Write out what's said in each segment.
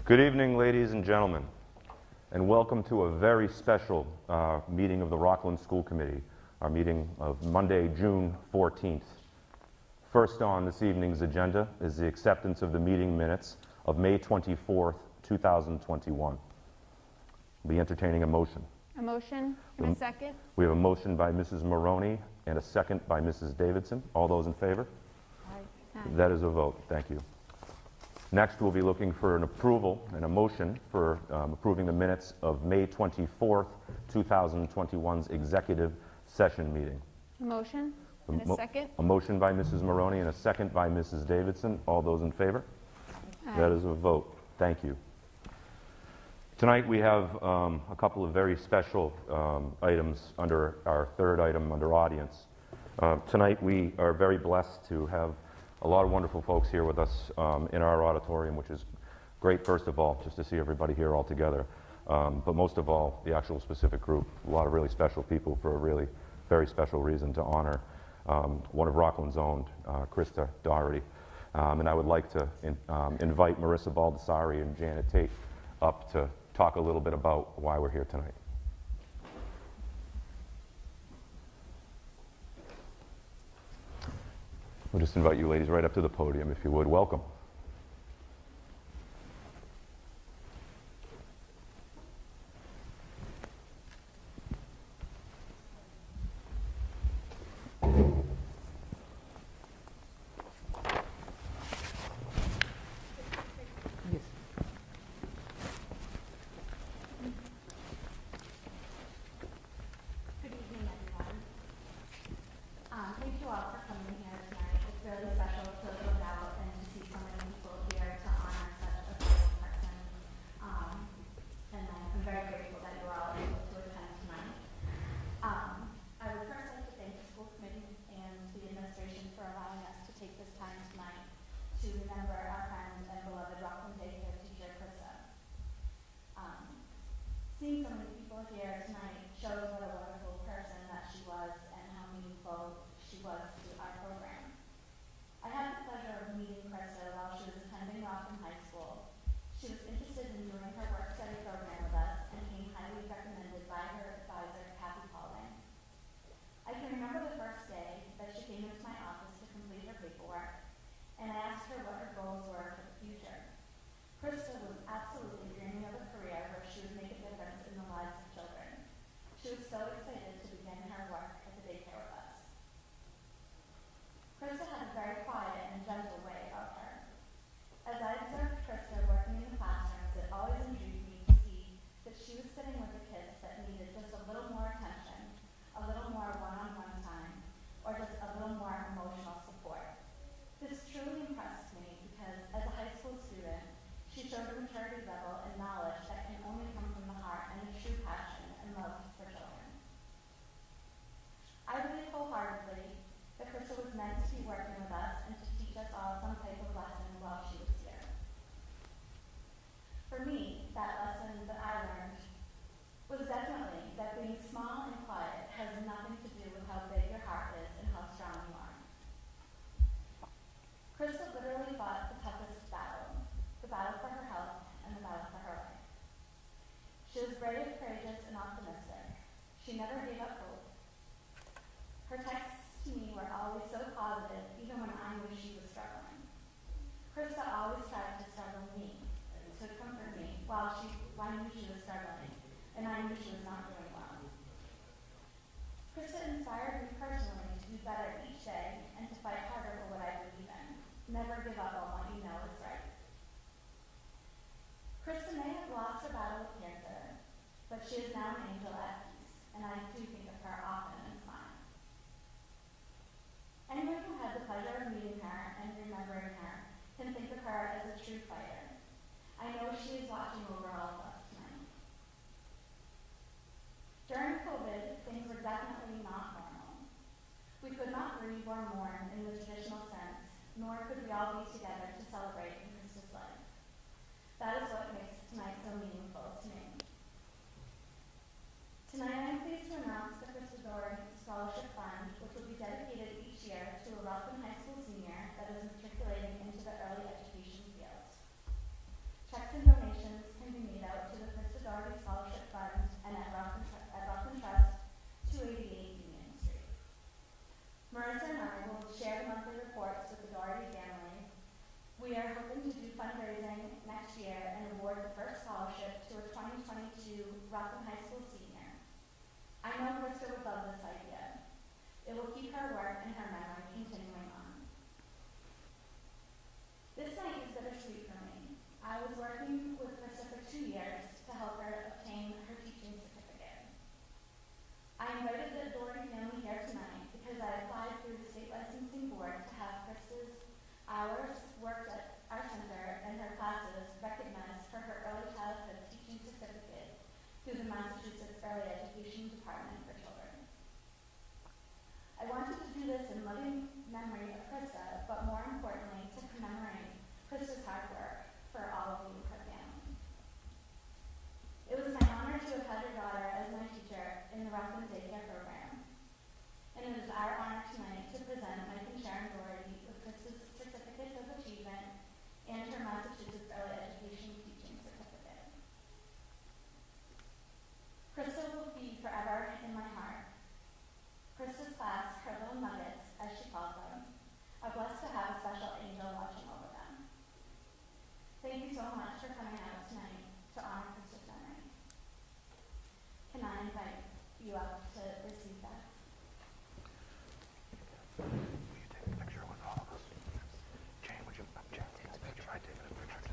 Good evening, ladies and gentlemen, and welcome to a very special meeting of the Rockland School Committee, our meeting of Monday, June 14th. First on this evening's agenda is the acceptance of the meeting minutes of May 24th, 2021. We'll be entertaining a motion. A motion and a second. We have a motion by Mrs. Maroney and a second by Mrs. Davidson. All those in favor? Aye. That is a vote. Thank you. Next, we'll be looking for an approval and a motion for approving the minutes of May 24th, 2021's executive session meeting. A motion and a second. A motion by Mrs. Maroney and a second by Mrs. Davidson. All those in favor? Aye. That is a vote. Thank you. Tonight we have a couple of very special items under our third item under audience. Tonight we are very blessed to have a lot of wonderful folks here with us in our auditorium, which is great, first of all, just to see everybody here all together. But most of all, the actual specific group, a lot of really special people for a really very special reason to honor one of Rockland's own, Krista Doherty. And I would like to invite Marissa Baldessari and Janet Tate up to talk a little bit about why we're here tonight. We'll just invite you ladies right up to the podium, if you would. Welcome. Seeing so many people here tonight shows what a wonderful person that she was and how meaningful she was to our program. I had the pleasure of meeting Krista while she was attending Rockland High School. She was interested in doing her work study program with us and came highly recommended by her advisor, Kathy Pauling. I can remember the first day that she came into my office to complete her paperwork, and I asked her what her goals were for the future. Krista was absolutely dreaming of a career where she would make a difference in the lives of children. She was so excited to begin her work at the daycare with us. Krista had a very quiet and gentle way about her. As I observed Krista working in the classrooms, it always intrigued me to see that she was sitting with the kids that needed just a little more attention, a little more one-on-one time, or just a little more emotional support. This truly impressed me because as a high school student, she showed a maturity level and knowledge that can only come from the heart and a true passion and love for children. I believe wholeheartedly that Krista was meant to be working with us and to teach us all some type of lesson while she was here. For me, that lesson that I learned was definitely that being small and quiet has nothing to do with how big your heart is and how strong you are. Krista literally fought the toughest battle. The battle for her health, and the battle for her life. She was brave, courageous, and optimistic. She never gave up hope. Her texts to me were always so positive, even when I knew she was struggling. Krista always tried to struggle me, to comfort me, while I knew she was struggling, and I knew she was not doing well. Krista inspired me personally to do better each day and to fight harder for what I believe in. Never give up on what you know is right. Krista may have lost her battle with cancer, but she is now an angel at peace, and I do think of her often and smile. Anyone who had the pleasure of meeting her and remembering her can think of her as a true fighter. I know she is watching over all of us tonight. During COVID, things were definitely not normal. We could not grieve or mourn in the traditional sense, nor could we all be together to celebrate in Krista's life. That is what makes tonight so meaningful to me. Tonight I am pleased to announce the Krista Doherty Scholarship Fund, which will be dedicated each year to a Rockland High School senior that is matriculating into the early education field. Checks and donations hours worked at our center and her classes recognized for her early childhood teaching certificate through the Massachusetts Early Education Department for Children. I wanted to do this in loving memory of Krista, but more importantly, to commemorate Krista's hard work for all of you, her family. It was my honor to have had your daughter as my teacher in the Rockland daycare program, and it is our honor tonight to present Mike and Sharon Doherty with Krista's certificates of achievement and her Massachusetts Early Education Teaching Certificate. Krista will be forever in my heart. Krista's class, her little nuggets, as she called them, are blessed to have a special angel watching over them. Thank you so much for coming out tonight to honor Krista's memory. Can I invite you up to receive that? Will you take a picture with all of us? Jane, would you take a picture? I take a picture.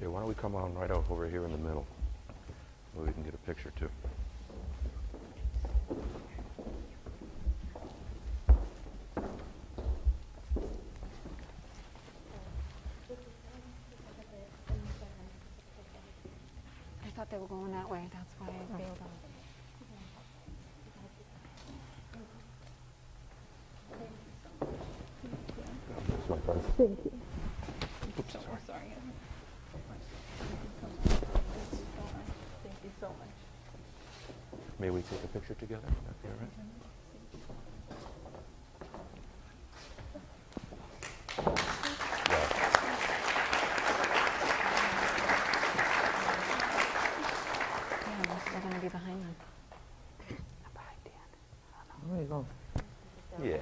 Yeah, why don't we come on right over here in the middle, where we can get a picture too. I thought they were going that way. That's why I bailed out. Thank you. Oops, sorry. Sorry. Thank you so much. May we take a picture together? Would that be all right? Yeah, we're still going to be behind them. There you go. Yeah.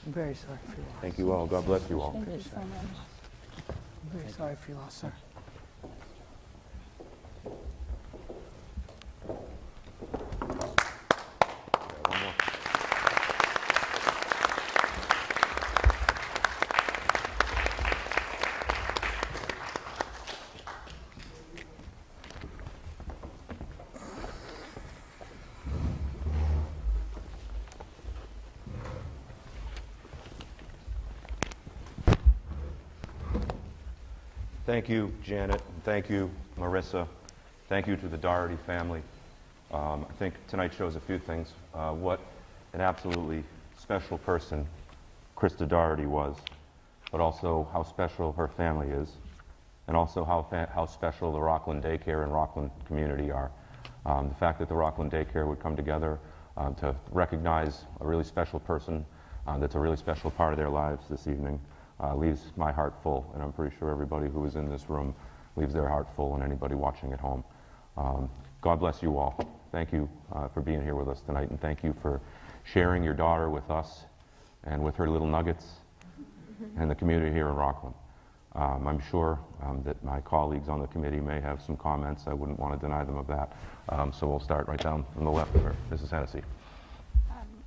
I'm very sorry for your loss. Thank you all. God bless you all. Thank you so much. I'm very sorry for your loss, sir. Yeah, one more. Thank you, Janet, and thank you, Marissa. Thank you to the Doherty family. I think tonight shows a few things. What an absolutely special person Krista Doherty was, but also how special her family is, and also how special the Rockland daycare and Rockland community are. The fact that the Rockland daycare would come together to recognize a really special person that's a really special part of their lives this evening leaves my heart full, and I'm pretty sure everybody who is in this room leaves their heart full, and anybody watching at home. God bless you all. Thank you for being here with us tonight, and thank you for sharing your daughter with us and with her little nuggets and the community here in Rockland. I'm sure that my colleagues on the committee may have some comments. I wouldn't want to deny them of that. So we'll start right down from the left there. Mrs. Hennessy.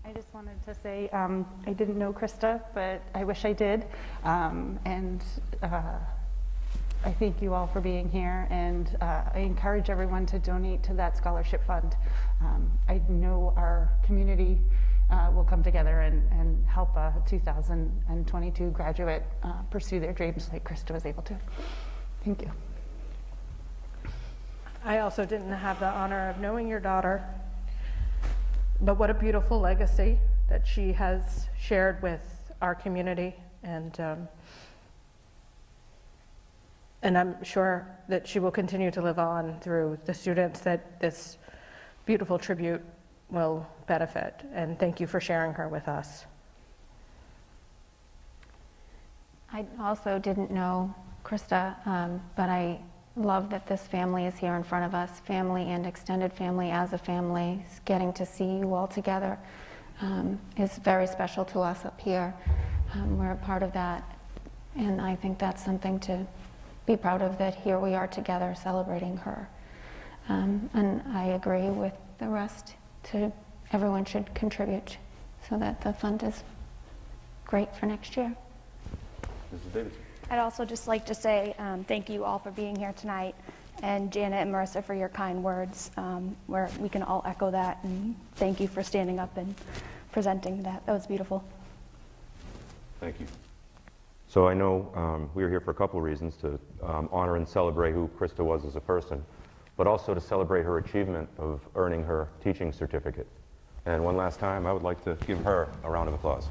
I just wanted to say I didn't know Krista, but I wish I did. And I thank you all for being here, and I encourage everyone to donate to that scholarship fund. I know our community will come together and help a 2022 graduate pursue their dreams like Krista was able to. Thank you. I also didn't have the honor of knowing your daughter, but what a beautiful legacy that she has shared with our community, and I'm sure that she will continue to live on through the students that this beautiful tribute will benefit. And thank you for sharing her with us. I also didn't know Krista, but I love that this family is here in front of us, family and extended family as a family. Getting to see you all together is very special to us up here. We're a part of that, and I think that's something to be proud of, that here we are together celebrating her. And I agree with the rest. Everyone should contribute so that the fund is great for next year. Mrs. Davidson. I'd also just like to say thank you all for being here tonight, and Janet and Marissa for your kind words, where we can all echo that, and thank you for standing up and presenting that. That was beautiful. Thank you. So I know we are here for a couple of reasons, to honor and celebrate who Krista was as a person, but also to celebrate her achievement of earning her teaching certificate. And one last time, I would like to give her a round of applause.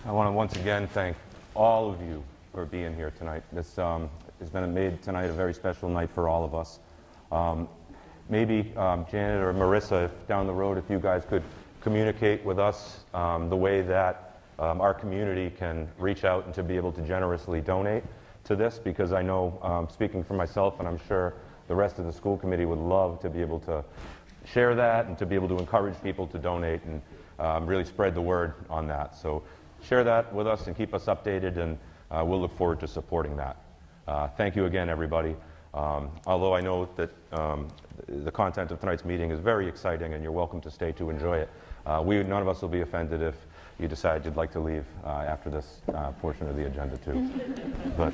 I want to once again thank all of you for being here tonight. This has been made tonight a very special night for all of us. Maybe Janet or Marissa, if down the road, if you guys could communicate with us the way that our community can reach out and to be able to generously donate to this, because I know, speaking for myself, and I'm sure the rest of the school committee would love to be able to share that and to be able to encourage people to donate and really spread the word on that. So share that with us and keep us updated, and we'll look forward to supporting that. Thank you again, everybody. Although I know that the content of tonight's meeting is very exciting, and you're welcome to stay to enjoy it. None of us will be offended if you decide you'd like to leave after this portion of the agenda too. But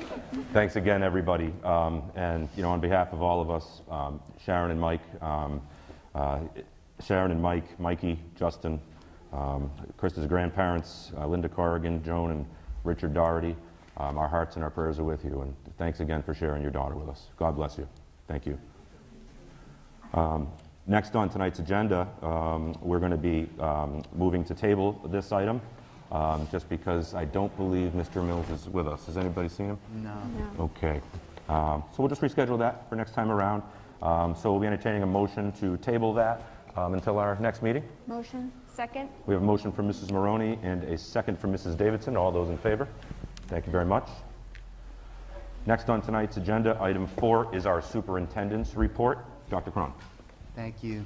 thanks again, everybody. And on behalf of all of us, Sharon and Mike, Mikey, Justin, Krista's grandparents, Linda Corrigan, Joan, and Richard Doherty, our hearts and our prayers are with you, and thanks again for sharing your daughter with us. God bless you. Thank you. Next on tonight's agenda, we're going to be moving to table this item, just because I don't believe Mr. Mills is with us. Has anybody seen him? No. Okay. So we'll just reschedule that for next time around. So we'll be entertaining a motion to table that until our next meeting. Motion. Second. We have a motion from Mrs. Maroney and a second from Mrs. Davidson. All those in favor? Thank you very much. Next on tonight's agenda, item 4 is our superintendent's report. Dr. Cron. Thank you.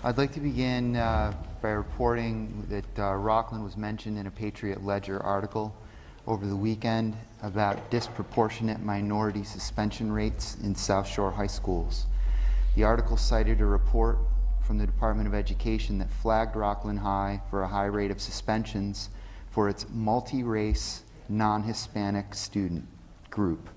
I'd like to begin by reporting that Rockland was mentioned in a Patriot Ledger article over the weekend about disproportionate minority suspension rates in South Shore high schools. The article cited a report from the Department of Education that flagged Rockland High for a high rate of suspensions for its multi-race, non-Hispanic student group.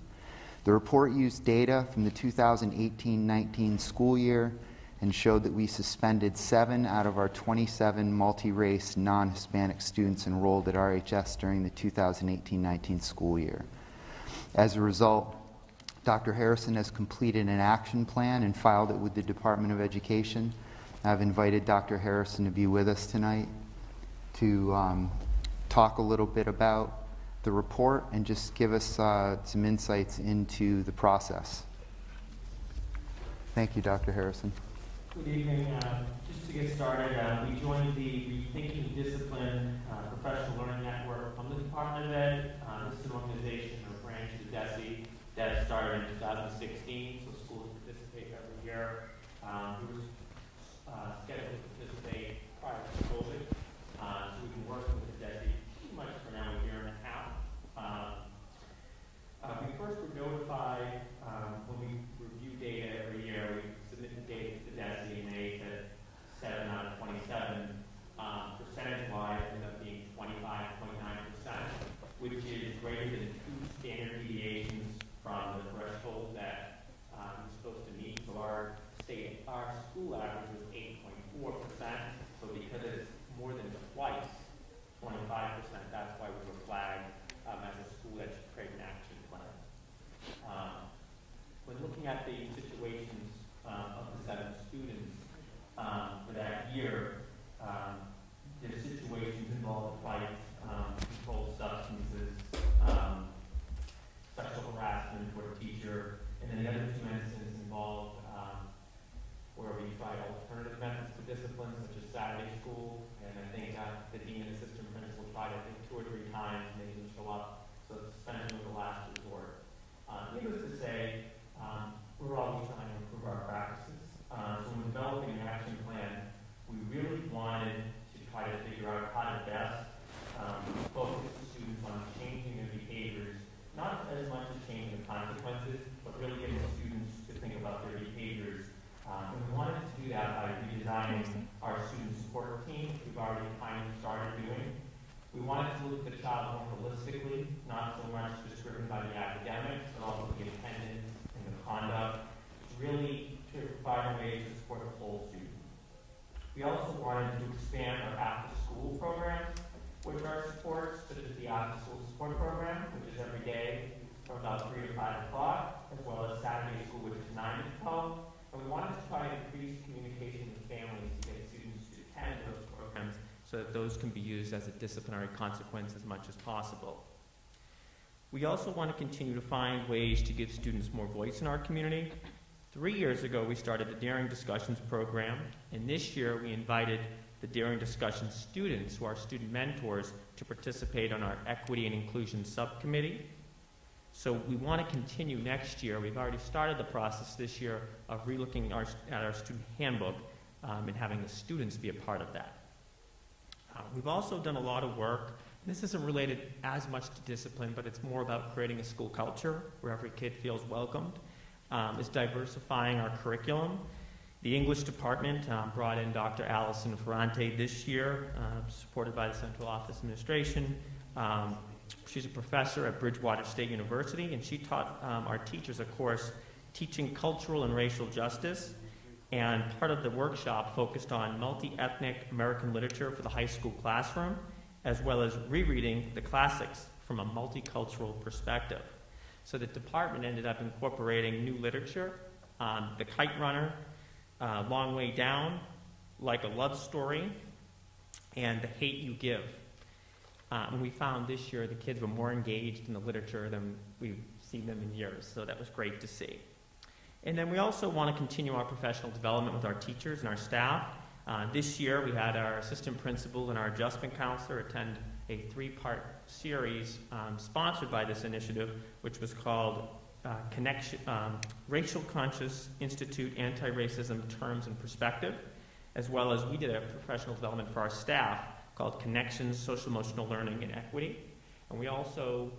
The report used data from the 2018-19 school year and showed that we suspended 7 out of our 27 multi-race, non-Hispanic students enrolled at RHS during the 2018-19 school year. As a result, Dr. Harrison has completed an action plan and filed it with the Department of Education. I've invited Dr. Harrison to be with us tonight to talk a little bit about the report and just give us some insights into the process. Thank you, Dr. Harrison. Good evening. Just to get started, we joined the Rethinking Discipline Professional Learning Network from the Department of Ed. This is an organization or branch of the DESE that started in 2016, so schools participate every year. We were scheduled to participate prior to COVID, so we've been working with the DESE pretty much for now a year and a half. We first were notified when we review data every year. We submit the data to the DESE, and they said 7 out of 27. Percentage-wise, ended up being 25.9%, which is greater than 2 standard deviations from the threshold that you're supposed to meet. So our school average was 8.4%. So because it's more than twice 25%, that's why we were flagged as a school that should create an action plan. When looking at the situations of the 7 students for that year, their situations involved fights, controlled substances, sexual harassment for a teacher, and then the other 2 incidents involved where we tried alternative methods to discipline, such as Saturday school, and I think the dean and assistant principal tried, I think, 2 or 3 times, and they didn't show up, so suspension was the last resort. Needless to say, we're always trying to improve our practices. So when developing an action plan, consequences, but really getting students to think about their behaviors. And we wanted to do that by redesigning our student support team, which we've already kind of started doing. We wanted to look at the child more holistically, not so much just driven by the academics, but also the attendance and the conduct, really to provide ways to support the whole student. We also wanted to expand our after-school programs, which are supports, such as the after-school support program, which is every day from about 3 to 5 o'clock, as well as Saturday school, which is 9 to 12. And we wanted to try to increase communication with families to get students to attend those programs so that those can be used as a disciplinary consequence as much as possible. We also want to continue to find ways to give students more voice in our community. 3 years ago, we started the Daring Discussions program, and this year we invited the Daring Discussions students, who are student mentors, to participate on our Equity and Inclusion Subcommittee. So we want to continue next year. We've already started the process this year of relooking at our student handbook and having the students be a part of that. We've also done a lot of work. This isn't related as much to discipline, but it's more about creating a school culture where every kid feels welcomed. It's diversifying our curriculum. The English department brought in Dr. Allison Ferrante this year, supported by the Central Office Administration. She's a professor at Bridgewater State University, and she taught our teachers a course, Teaching Cultural and Racial Justice. And part of the workshop focused on multi-ethnic American literature for the high school classroom, as well as rereading the classics from a multicultural perspective. So the department ended up incorporating new literature, The Kite Runner, Long Way Down, Like a Love Story, and The Hate You Give. And we found this year the kids were more engaged in the literature than we've seen them in years, so that was great to see. And then we also want to continue our professional development with our teachers and our staff. This year we had our assistant principal and our adjustment counselor attend a 3-part series sponsored by this initiative, which was called Racial Conscious Institute Anti-Racism Terms and Perspective, as well as we did a professional development for our staff called Connections, Social Emotional Learning, and Equity. And we also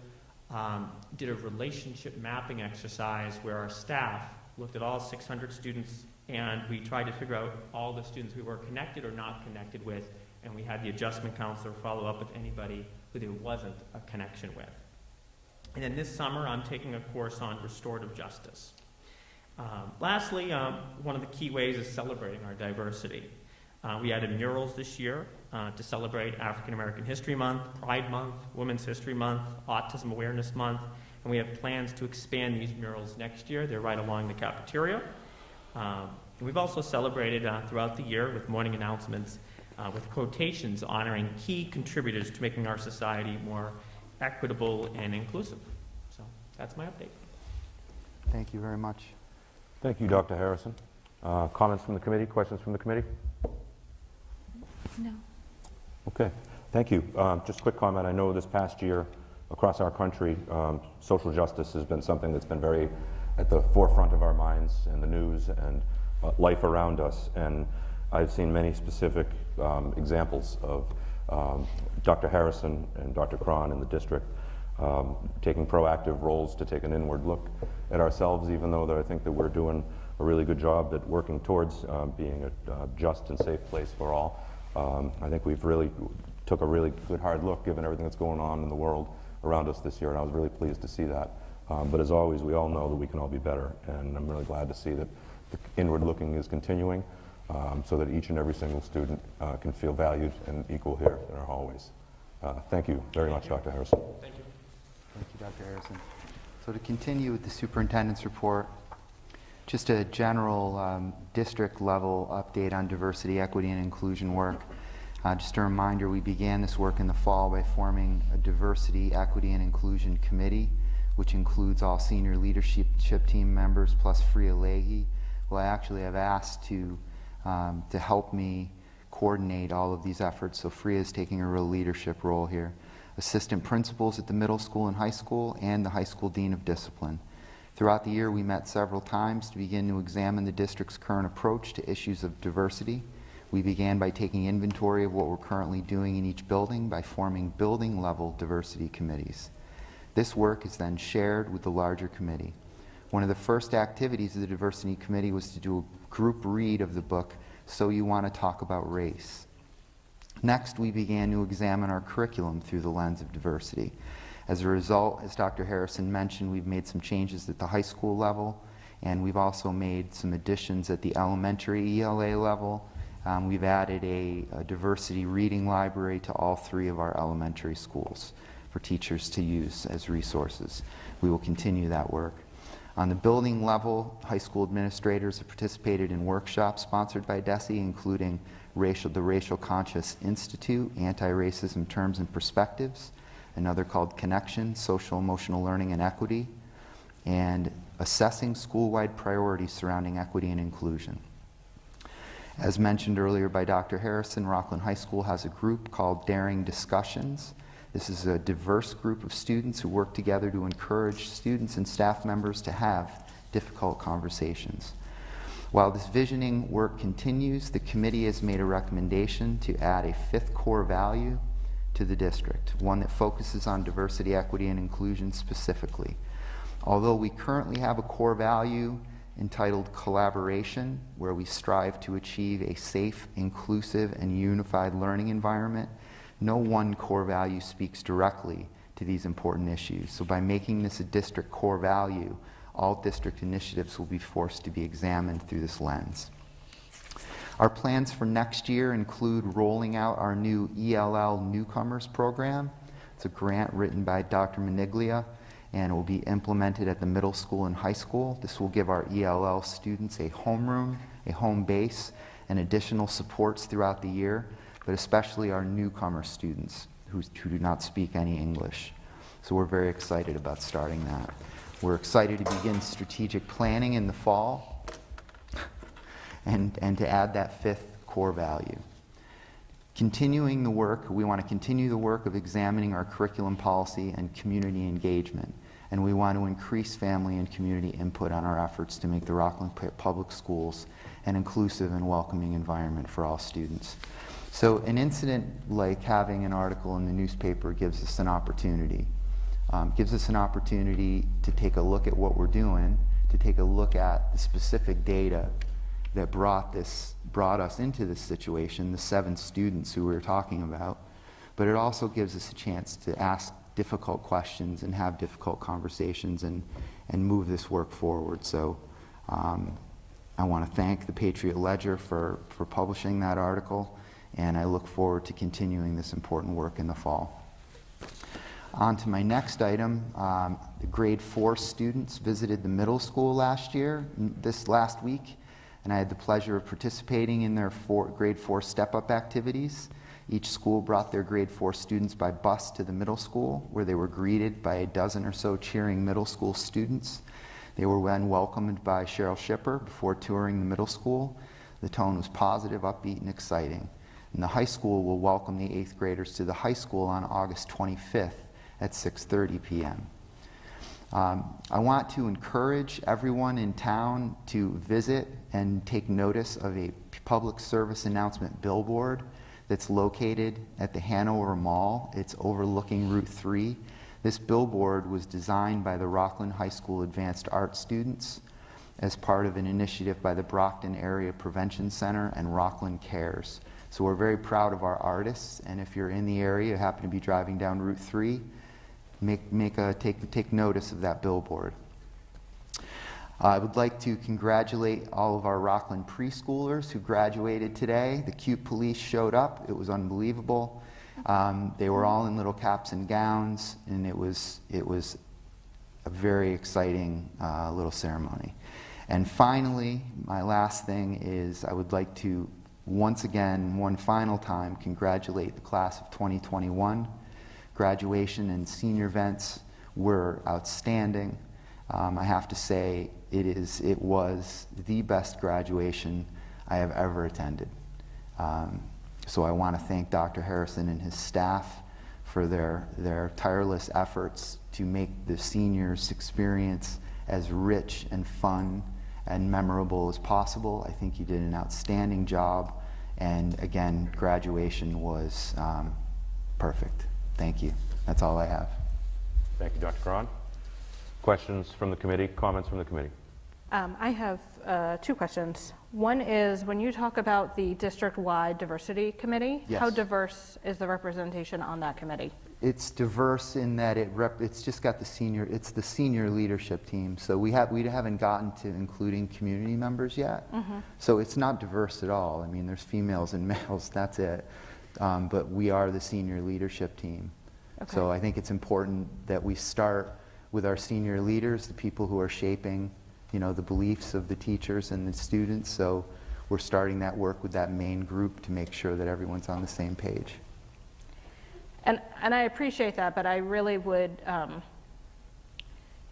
did a relationship mapping exercise where our staff looked at all 600 students, and we tried to figure out all the students we were connected or not connected with, and we had the adjustment counselor follow up with anybody who there wasn't a connection with. And then this summer, I'm taking a course on restorative justice. Lastly, one of the key ways is celebrating our diversity. We added murals this year to celebrate African American History Month, Pride Month, Women's History Month, Autism Awareness Month, and we have plans to expand these murals next year. They're right along the cafeteria. We've also celebrated throughout the year with morning announcements with quotations honoring key contributors to making our society more equitable and inclusive. So that's my update. Thank you very much. Thank you, Dr. Harrison. Comments from the committee? Questions from the committee? No. Okay, thank you. Just a quick comment. I know this past year across our country, social justice has been something that's been very at the forefront of our minds and the news and life around us. And I've seen many specific examples of Dr. Harrison and Dr. Cron in the district taking proactive roles to take an inward look at ourselves, even though I think that we're doing a really good job at working towards being a just and safe place for all. I think we've really took a really good hard look given everything that's going on in the world around us this year, and I was really pleased to see that. But as always, we all know that we can all be better, and I'm really glad to see that the inward looking is continuing so that each and every single student can feel valued and equal here in our hallways. Thank you very much, Dr. Harrison. Thank you. Thank you, Dr. Harrison. So to continue with the superintendent's report, just a general district level update on diversity, equity, and inclusion work. Just a reminder, we began this work in the fall by forming a diversity, equity, and inclusion committee, which includes all senior leadership team members plus Freya Leahy, who I actually have asked to help me coordinate all of these efforts. So Freya is taking a real leadership role here. Assistant principals at the middle school and high school, and the high school dean of discipline. Throughout the year, we met several times to begin to examine the district's current approach to issues of diversity. We began by taking inventory of what we're currently doing in each building by forming building-level diversity committees. This work is then shared with the larger committee. one of the first activities of the Diversity Committee was to do a group read of the book, So You Want to Talk About Race. Next, we began to examine our curriculum through the lens of diversity. As a result, as Dr. Harrison mentioned, we've made some changes at the high school level, and we've also made some additions at the elementary ELA level. We've added a diversity reading library to all 3 of our elementary schools for teachers to use as resources. We will continue that work. On the building level, high school administrators have participated in workshops sponsored by DESE, including the Racial Conscious Institute, Anti-Racism Terms and Perspectives, another called Connection, Social Emotional Learning and Equity, and Assessing School-Wide Priorities Surrounding Equity and Inclusion. As mentioned earlier by Dr. Harrison, Rockland High School has a group called Daring Discussions. This is a diverse group of students who work together to encourage students and staff members to have difficult conversations. While this visioning work continues, the committee has made a recommendation to add a 5th core value to the district, one that focuses on diversity, equity, and inclusion specifically. Although we currently have a core value entitled Collaboration, where we strive to achieve a safe, inclusive, and unified learning environment, no one core value speaks directly to these important issues. So by making this a district core value, all district initiatives will be forced to be examined through this lens. Our plans for next year include rolling out our new ELL Newcomers program. It's a grant written by Dr. Maniglia, and it will be implemented at the middle school and high school. This will give our ELL students a homeroom, a home base, and additional supports throughout the year, but especially our newcomer students who do not speak any English. So we're very excited about starting that. We're excited to begin strategic planning in the fall and to add that 5th core value. Continuing the work, we want to continue the work of examining our curriculum policy and community engagement, and we want to increase family and community input on our efforts to make the Rockland Public Schools an inclusive and welcoming environment for all students. So an incident like having an article in the newspaper gives us an opportunity. To take a look at what we're doing, to take a look at the specific data that brought us into this situation, the 7 students who we were talking about, but it also gives us a chance to ask difficult questions and have difficult conversations and move this work forward. So I want to thank the Patriot Ledger for publishing that article, and I look forward to continuing this important work in the fall. On to my next item. The grade 4 students visited the middle school last week, and I had the pleasure of participating in their grade 4 step-up activities. Each school brought their grade 4 students by bus to the middle school, where they were greeted by a dozen or so cheering middle school students. They were then welcomed by Cheryl Shipper before touring the middle school. The tone was positive, upbeat, and exciting. And the high school will welcome the 8th graders to the high school on August 25th at 6:30 p.m. I want to encourage everyone in town to visit and take notice of a public service announcement billboard that's located at the Hanover Mall. It's overlooking Route 3. This billboard was designed by the Rockland High School Advanced Art students as part of an initiative by the Brockton Area Prevention Center and Rockland Cares. So we're very proud of our artists, and if you're in the area, you happen to be driving down Route 3, take notice of that billboard. I would like to congratulate all of our Rockland preschoolers who graduated today. The cute police showed up. It was unbelievable. They were all in little caps and gowns, and it was a very exciting little ceremony. And finally, my last thing is I would like to once again, one final time, congratulate the class of 2021. Graduation and senior events were outstanding. I have to say it was the best graduation I have ever attended. So I want to thank Dr. Harrison and his staff for their tireless efforts to make the seniors' experience as rich and fun and memorable as possible. I think you did an outstanding job, and again, graduation was perfect. Thank you. That's all I have. Thank you, Dr. Cron. Questions from the committee? Comments from the committee? I have 2 questions. One is, when you talk about the district-wide diversity committee, Yes. how diverse is the representation on that committee? It's diverse in that it's just got the senior leadership team. So we haven't gotten to including community members yet. So it's not diverse at all. I mean, there's females and males, that's it. But we are the senior leadership team. Okay. So I think it's important that we start with our senior leaders, the people who are shaping, the beliefs of the teachers and the students. So we're starting that work with that main group to make sure that everyone's on the same page. And I appreciate that, but I really would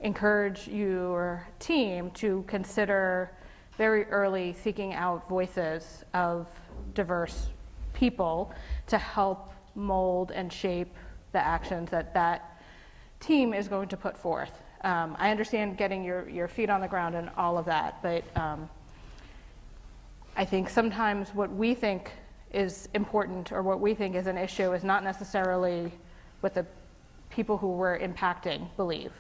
encourage your team to consider very early seeking out voices of diverse people to help mold and shape the actions that team is going to put forth. I understand getting your feet on the ground and all of that, but I think sometimes what we think is important or what we think is an issue is not necessarily what the people who we're impacting believe.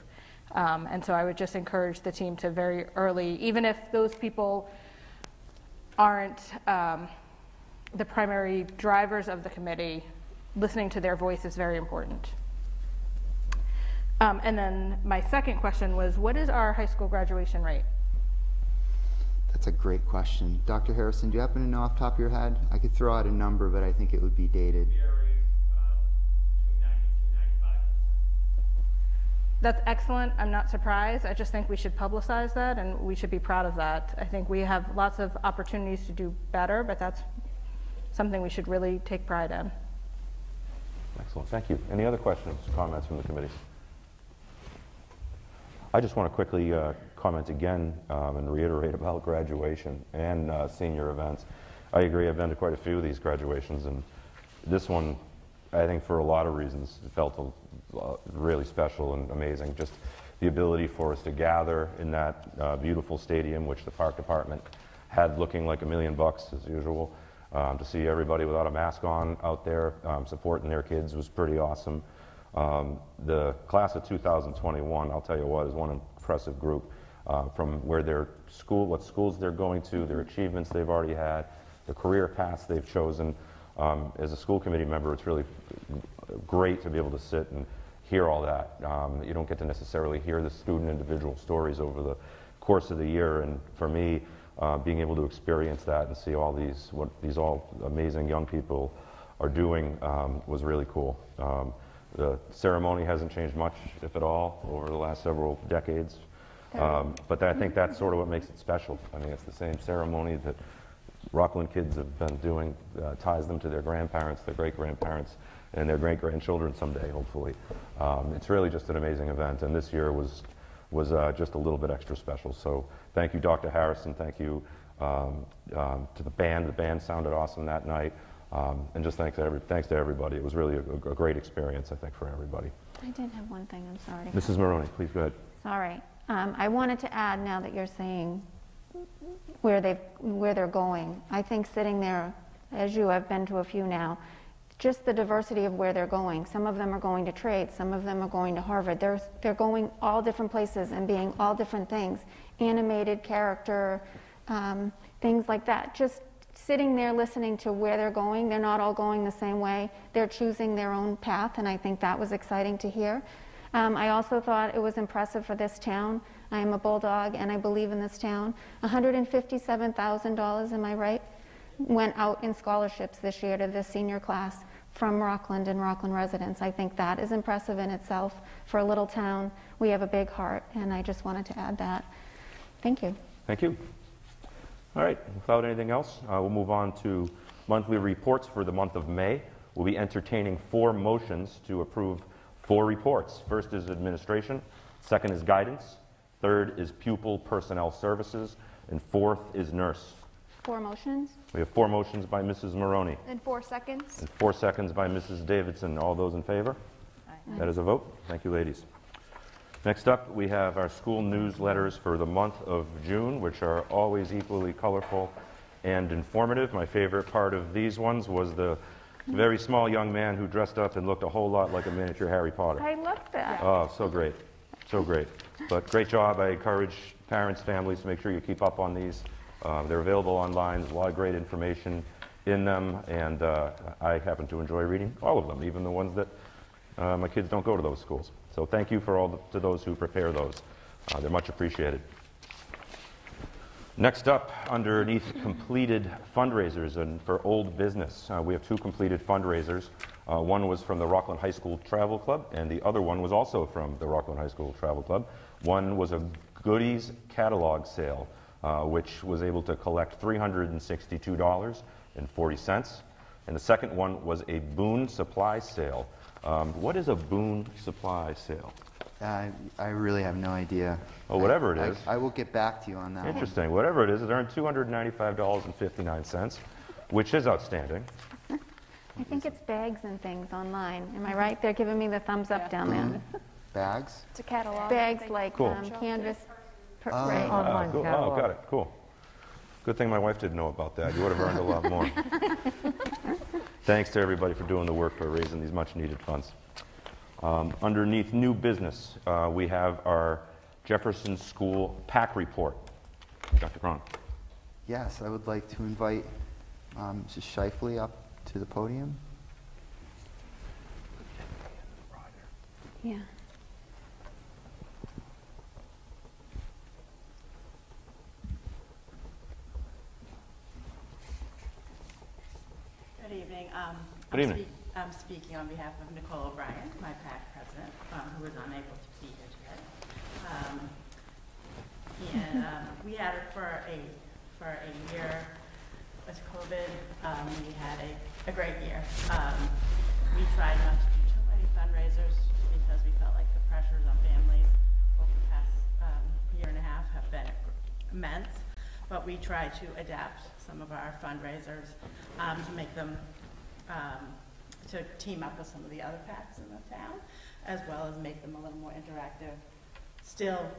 And so I would just encourage the team to very early, even if those people aren't the primary drivers of the committee, listening to their voice is very important. And then my second question was, what is our high school graduation rate? That's a great question. Dr. Harrison, do you happen to know off the top of your head? I could throw out a number, but I think it would be dated. Between 92 and 95%. That's excellent. I'm not surprised. I just think we should publicize that and we should be proud of that. I think we have lots of opportunities to do better, but that's something we should really take pride in. Excellent, thank you. Any other questions, comments from the committee? I just want to quickly comment again and reiterate about graduation and senior events. I agree, I've been to quite a few of these graduations, and this one, I think for a lot of reasons, felt really special and amazing. Just the ability for us to gather in that beautiful stadium, which the park department had looking like $1 million as usual. To see everybody without a mask on out there supporting their kids was pretty awesome. The class of 2021, I'll tell you what, is one impressive group from where their school, what schools they're going to, their achievements they've already had, the career paths they've chosen. As a school committee member, it's really great to be able to sit and hear all that. You don't get to necessarily hear the student individual stories over the course of the year, and for me, being able to experience that and see all these, what these all amazing young people are doing was really cool. The ceremony hasn't changed much, if at all, over the last several decades. But I think that's sort of what makes it special. I mean, it's the same ceremony that Rockland kids have been doing, ties them to their grandparents, their great-grandparents, and their great-grandchildren someday, hopefully. It's really just an amazing event, and this year was just a little bit extra special. So thank you, Dr. Harrison. Thank you to the band. The band sounded awesome that night. And just thanks to everybody. It was really a great experience, I think, for everybody. I did have one thing, I'm sorry. Mrs. Maroney, please go ahead. Sorry. I wanted to add, now that you're saying where they're going, I think sitting there, as you have been to a few now, just the diversity of where they're going. Some of them are going to trade, some of them are going to Harvard. They're going all different places and being all different things. Animated character, things like that. Just sitting there listening to where they're going. They're not all going the same way. They're choosing their own path, and I think that was exciting to hear. I also thought it was impressive for this town. I am a Bulldog, and I believe in this town. $157,000, am I right, went out in scholarships this year to the senior class from Rockland and Rockland residents. I think that is impressive in itself. For a little town, we have a big heart, and I just wanted to add that. Thank you. Thank you. All right, without anything else, we'll move on to monthly reports for the month of May. We'll be entertaining 4 motions to approve 4 reports. First is administration, second is guidance, third is pupil personnel services, and fourth is nurse. 4 motions? We have 4 motions by Mrs. Maroney. In 4 seconds. And 4 seconds by Mrs. Davidson. All those in favor? Aye. That is a vote. Thank you, ladies. Next up, we have our school newsletters for the month of June, which are always equally colorful and informative. My favorite part of these ones was the very small young man who dressed up and looked a whole lot like a miniature Harry Potter. I love that. Oh, so great. So great. But great job. I encourage parents, families to make sure you keep up on these. They're available online. There's a lot of great information in them, and I happen to enjoy reading all of them, even the ones that my kids don't go to those schools. So thank you to those who prepare those. They're much appreciated. Next up, underneath completed fundraisers, and for old business, we have 2 completed fundraisers. One was from the Rockland High School Travel Club, and the other one was also from the Rockland High School Travel Club. One was a goodies catalog sale, which was able to collect $362.40. And the second one was a boon supply sale. What is a boon supply sale? I really have no idea. Oh, whatever it is. I will get back to you on that one. Interesting. Whatever it is, it earned $295.59, which is outstanding. I think it's bags and things online. Am I right? They're giving me the thumbs up down there. Bags? It's a catalog. Bags like Cool. canvas. Oh. Right. Online Cool. Oh, catalog. got it. Cool. Good thing my wife didn't know about that. You would have earned a lot more. Thanks to everybody for doing the work for raising these much-needed funds. Underneath new business, we have our Jefferson School PAC report. Dr. Cron. Yes, I would like to invite Mrs. Shifley up to the podium. Yeah. Good evening. Good evening. I'm speaking on behalf of Nicole O'Brien, my PAC president, who was unable to be here today. We had it for a year with COVID. We had a great year. We tried not to do too many fundraisers because we felt like the pressures on families over the past year and a half have been immense. But we tried to adapt some of our fundraisers to make them, to team up with some of the other PACs in the town, as well as make them a little more interactive, still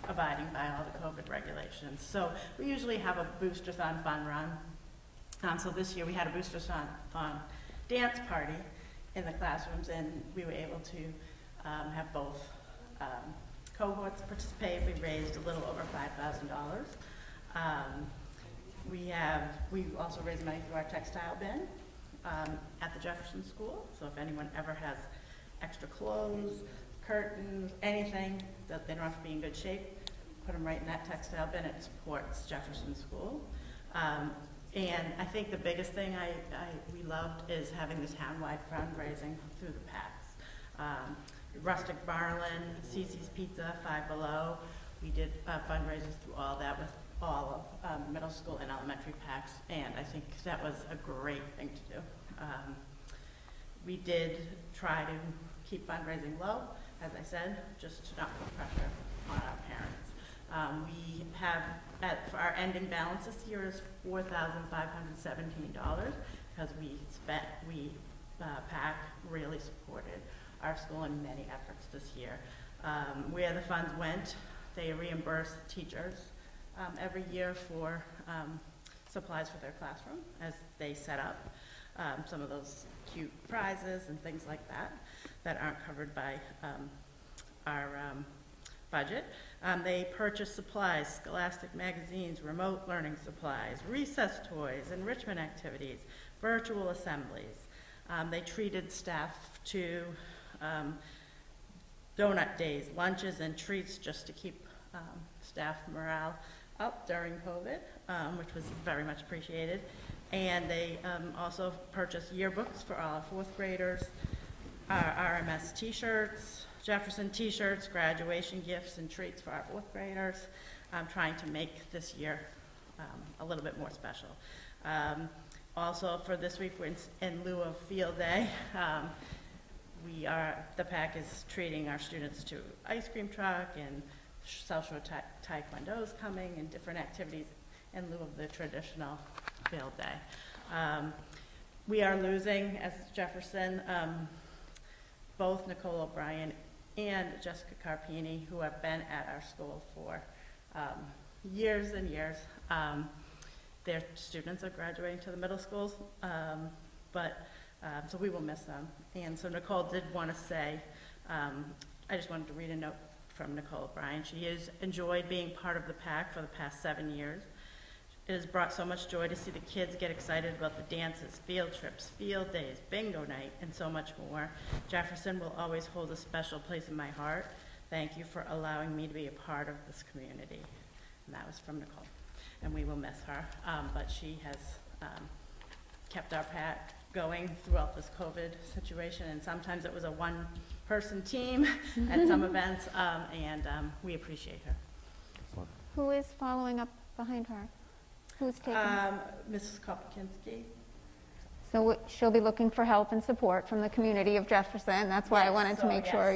abiding by all the COVID regulations. So we usually have a Booster-thon fun run. So this year we had a Booster-thon dance party in the classrooms, and we were able to have both cohorts participate. We raised a little over $5,000. We also raised money through our textile bin at the Jefferson School. So if anyone ever has extra clothes, curtains, anything that they don't have to be in good shape, put them right in that textile bin. It supports Jefferson School. And I think the biggest thing we loved is having the town-wide fundraising through the PACs. Rustic Marlin, Cece's Pizza, Five Below. We did fundraisers through all that with all of middle school and elementary PACs, and I think that was a great thing to do. We did try to keep fundraising low, as I said, just to not put pressure on our parents. We have, for our ending balance this year is $4,517 because PAC really supported our school in many efforts this year. Where the funds went, they reimbursed teachers every year for supplies for their classroom as they set up some of those cute prizes and things like that aren't covered by our budget. They purchased supplies, scholastic magazines, remote learning supplies, recess toys, enrichment activities, virtual assemblies. They treated staff to donut days, lunches, and treats just to keep staff morale up during COVID, which was very much appreciated. And they also purchased yearbooks for all our fourth graders, RMS t-shirts, Jefferson t-shirts, graduation gifts and treats for our fourth graders, trying to make this year a little bit more special. Also for this week, we're in lieu of field day, the PAC is treating our students to ice cream truck and South Shore Taekwondo is coming and different activities in lieu of the traditional field day. We are losing, as Jefferson, both Nicole O'Brien and Jessica Carpini, who have been at our school for years and years. Their students are graduating to the middle schools, so we will miss them. And so Nicole did want to say I just wanted to read a note from Nicole Bryan. She has enjoyed being part of the PAC for the past 7 years. It has brought so much joy to see the kids get excited about the dances, field trips, field days, bingo night, and so much more. Jefferson will always hold a special place in my heart. Thank you for allowing me to be a part of this community. And that was from Nicole. And we will miss her, but she has kept our PAC going throughout this COVID situation, and sometimes it was a one-person team at some events, and we appreciate her. Who is following up behind her? Who's taking? Mrs. Kopkinski. So she'll be looking for help and support from the community of Jefferson. That's why I wanted to make sure,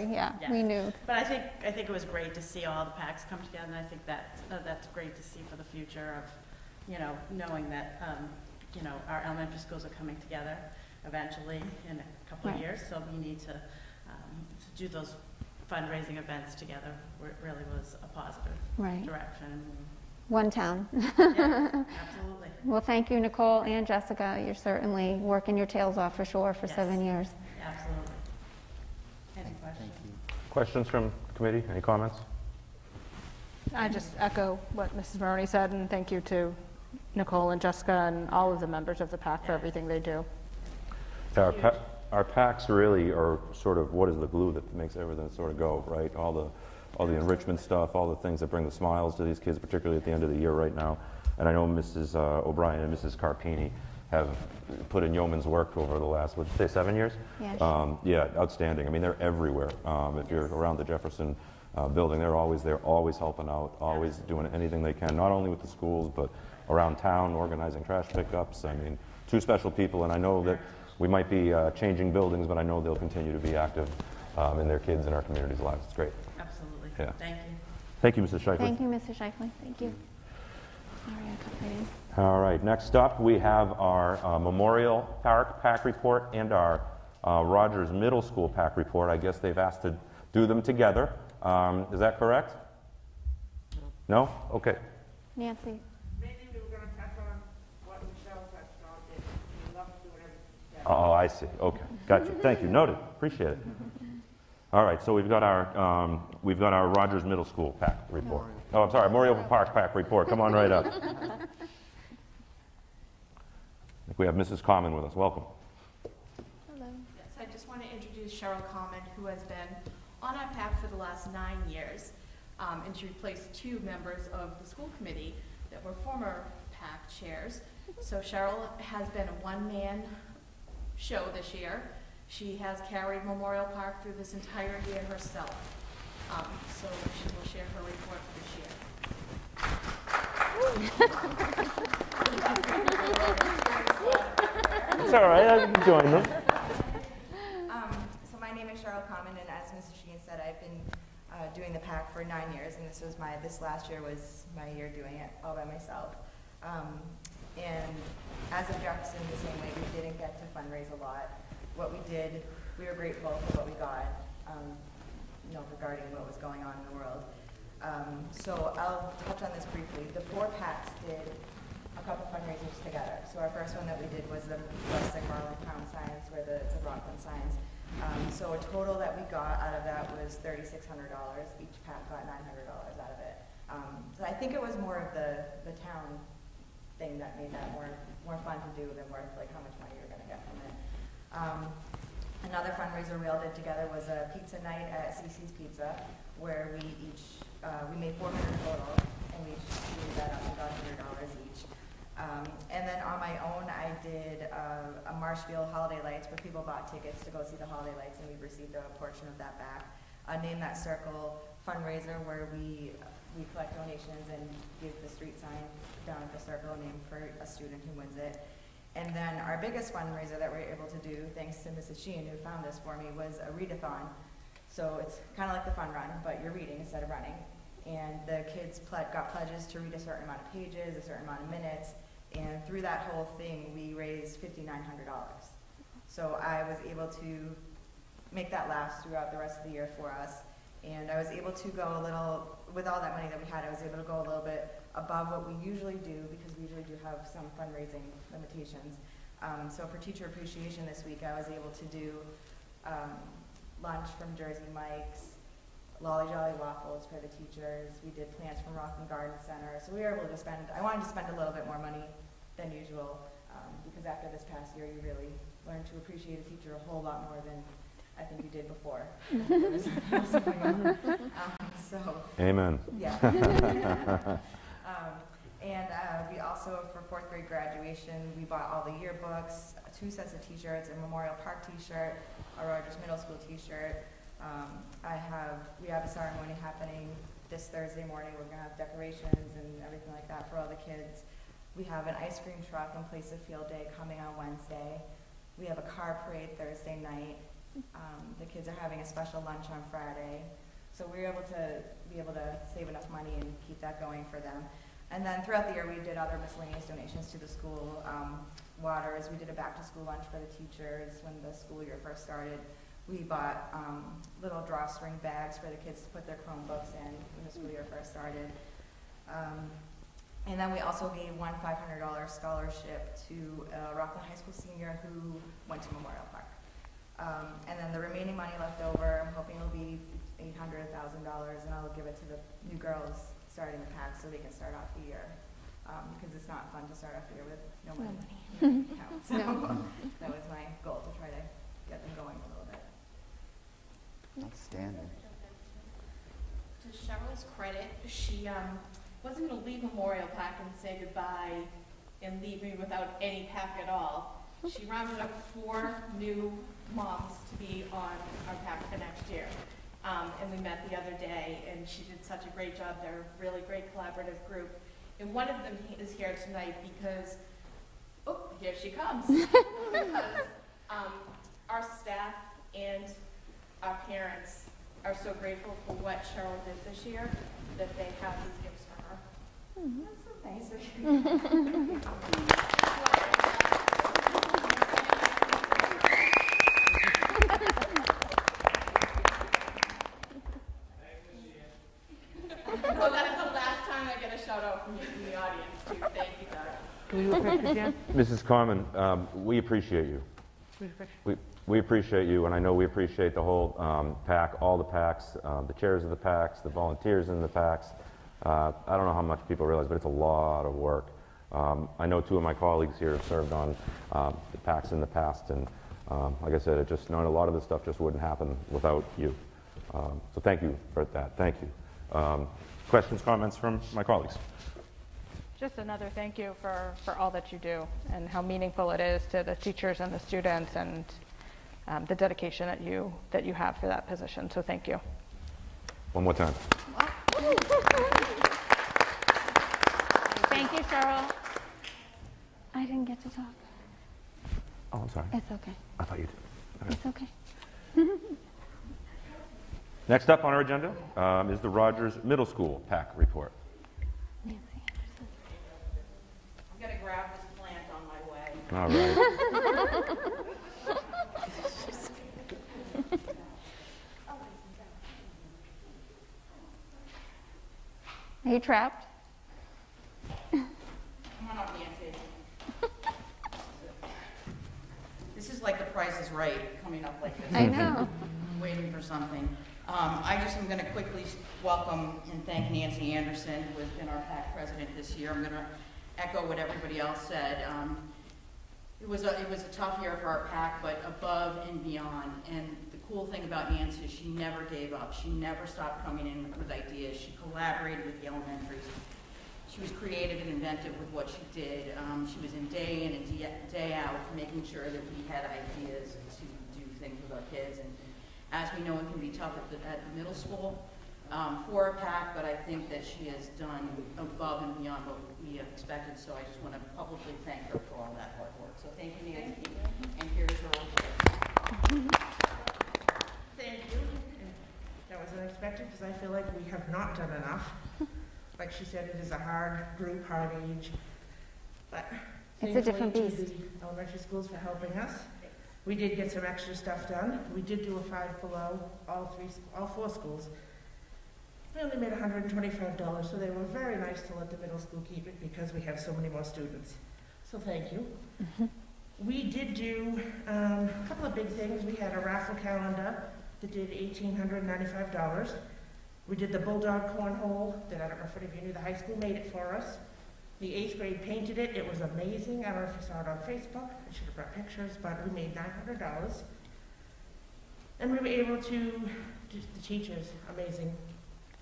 we knew. But I think it was great to see all the PACs come together, and I think that's great to see for the future of, you know, knowing that, you know, our elementary schools are coming together eventually in a couple of years. So we need to do those fundraising events together. Where it really was a positive direction. One town. Yeah, absolutely. Well, thank you, Nicole and Jessica. You're certainly working your tails off for sure for 7 years. Absolutely. Any questions? Thank you. Questions from the committee? Any comments? I just echo what Mrs. Maroney said, and thank you to Nicole and Jessica and all of the members of the PAC for everything they do. Yeah, our PACs really are sort of what is the glue that makes everything sort of go, right? All the enrichment stuff, all the things that bring the smiles to these kids, particularly at the end of the year right now. And I know Mrs. O'Brien and Mrs. Carpini have put in yeoman's work over the last, what did you say, 7 years? Yes. Yeah, outstanding. I mean, they're everywhere. If you're around the Jefferson building, they're always there, always helping out, always doing anything they can, not only with the schools, but around town, organizing trash pickups. I mean, two special people, and I know that we might be changing buildings, but I know they'll continue to be active in their kids and our community's lives. It's great. Absolutely. Yeah. Thank you. Thank you, Mrs. Shifley. Thank you, Mr. Shifley. Thank you. Sorry, I cut right in. All right, next up we have our Memorial Park PAC report and our Rogers Middle School PAC report. I guess they've asked to do them together. Is that correct? No? Okay. Nancy. Maybe we were going to touch on what Michelle touched on. We love to do whatever. Oh, I see. Okay, got you. Thank you. Noted. Appreciate it. All right, so we've got our Rogers Middle School PAC report. Oh, I'm sorry, Memorial Park PAC report. Come on right up. I think we have Mrs. Common with us. Welcome. Hello. Yes, I just want to introduce Cheryl Common, who has been on our PAC for the last 9 years, and she replaced 2 members of the school committee that were former PAC chairs. So Cheryl has been a one-man show this year. She has carried Memorial Park through this entire year herself. So she will share her report this year. It's all right. I can join them. So my name is Cheryl Common, and as Mrs. Sheehan said, I've been doing the PAC for 9 years, and this last year was my year doing it all by myself. And as of Jefferson, the same way, we didn't get to fundraise a lot. What we did, we were grateful for what we got, you know, regarding what was going on in the world. So I'll touch on this briefly. The 4 PACs did a couple fundraisers together. So our first one that we did was the West Marlin Town Science, where the Rockland Science. So a total that we got out of that was $3,600. Each PAC got $900 out of it. So I think it was more of the town thing that made that more fun to do than worth like how much money you're going to get from it. Another fundraiser we all did together was a pizza night at CC's Pizza, where we each we made $400 total, and we each divided that up and got $100 each. And then on my own, I did a Marshfield Holiday Lights, where people bought tickets to go see the holiday lights, and we received a portion of that back. Name That Circle fundraiser, where we collect donations and give the street sign down at the circle named for a student who wins it. And then our biggest fundraiser that we were able to do, thanks to Mrs. Sheehan, who found this for me, was a Read-A-Thon. So it's kind of like the fun run, but you're reading instead of running. And the kids got pledges to read a certain amount of pages, a certain amount of minutes, and through that whole thing, we raised $5,900. So I was able to make that last throughout the rest of the year for us. And I was able to go a little, with all that money that we had, I was able to go a little bit above what we usually do, because we usually do have some fundraising limitations. So for Teacher Appreciation this week, I was able to do lunch from Jersey Mike's, Lolly Jolly waffles for the teachers. We did plants from Rockland Garden Center. So we were able to spend, I wanted to spend a little bit more money than usual, because after this past year, you really learn to appreciate a teacher a whole lot more than I think you did before. There was something else going on. So, Amen. yeah. And we also, for 4th grade graduation, we bought all the yearbooks, 2 sets of t-shirts, a Memorial Park t-shirt, a Rogers Middle School t-shirt. We have a ceremony happening this Thursday morning. We're going to have decorations and everything like that for all the kids. We have an ice cream truck in place of field day coming on Wednesday. We have a car parade Thursday night. The kids are having a special lunch on Friday. So we were able to save enough money and keep that going for them. And then throughout the year, we did other miscellaneous donations to the school. Waters, we did a back-to-school lunch for the teachers when the school year first started. We bought little drawstring bags for the kids to put their Chromebooks in when the school year first started. And then we also gave one $500 scholarship to a Rockland High School senior who went to Memorial Park. And then the remaining money left over, I'm hoping it'll be $800, $1,000, and I'll give it to the new girls starting the pack so they can start off the year. Because it's not fun to start off the year with no money. So that was my goal, to try to get them going a little bit. Outstanding. To Cheryl's credit, she wasn't going to leave Memorial Park and say goodbye and leave me without any pack at all. She rounded up 4 new moms to be on our pack for next year. And we met the other day, and she did such a great job. They're a really great collaborative group. And one of them is here tonight because, oh, here she comes. Because our staff and our parents are so grateful for what Cheryl did this year that they have these gifts for her. That's so nice. Well, that's the last time I get a shout out from you in the audience, too. Thank you, Doug. Can we do a picture, Jan? Mrs. Carmen, we appreciate you. We appreciate you, and I know we appreciate the whole pack, all the packs, the chairs of the packs, the volunteers in the packs. I don't know how much people realize, but it's a lot of work. I know 2 of my colleagues here have served on the packs in the past, and like I said, a lot of this stuff just wouldn't happen without you. So thank you for that. Thank you. Questions, comments from my colleagues? Just another thank you for all that you do and how meaningful it is to the teachers and the students, and the dedication that you have for that position. So thank you. One more time. Thank you, Cheryl. I didn't get to talk. Oh, I'm sorry. It's okay. I thought you did. Okay. It's okay. Next up on our agenda is the Rogers Middle School PAC report. Nancy Anderson. I'm going to grab this plant on my way. All right. Are you trapped? Come on up, Nancy. This is like The Price is Right, coming up like this. I know. Waiting for something. I just am going to quickly welcome and thank Nancy Anderson, who has been our PAC president this year. I'm going to echo what everybody else said. It was a tough year for our PAC, but above and beyond. And the cool thing about Nancy is she never gave up. She never stopped coming in with ideas. She collaborated with the elementaries. She was creative and inventive with what she did. She was in and day out making sure that we had ideas to do things with our kids. And as we know, it can be tough at the middle school for a PAC, but I think that she has done above and beyond what we have expected. So I just want to publicly thank her for all that hard work. So thank you, Nancy. And here's her report. Thank you. That was unexpected because I feel like we have not done enough. Like she said, it is a hard group, hard age. But It's a different thankfully beast. to the elementary schools for helping us. We did get some extra stuff done. We did do a 5 below, all 4 schools. We only made $125, so they were very nice to let the middle school keep it because we have so many more students. So thank you. We did do a couple of big things. We had a raffle calendar that did $1,895. We did the bulldog cornhole that I don't know if any of you knew, the high school made it for us. The 8th grade painted it. It was amazing. I don't know if you saw it on Facebook. I should have brought pictures, but we made $900. And we were able to, the teachers, amazing.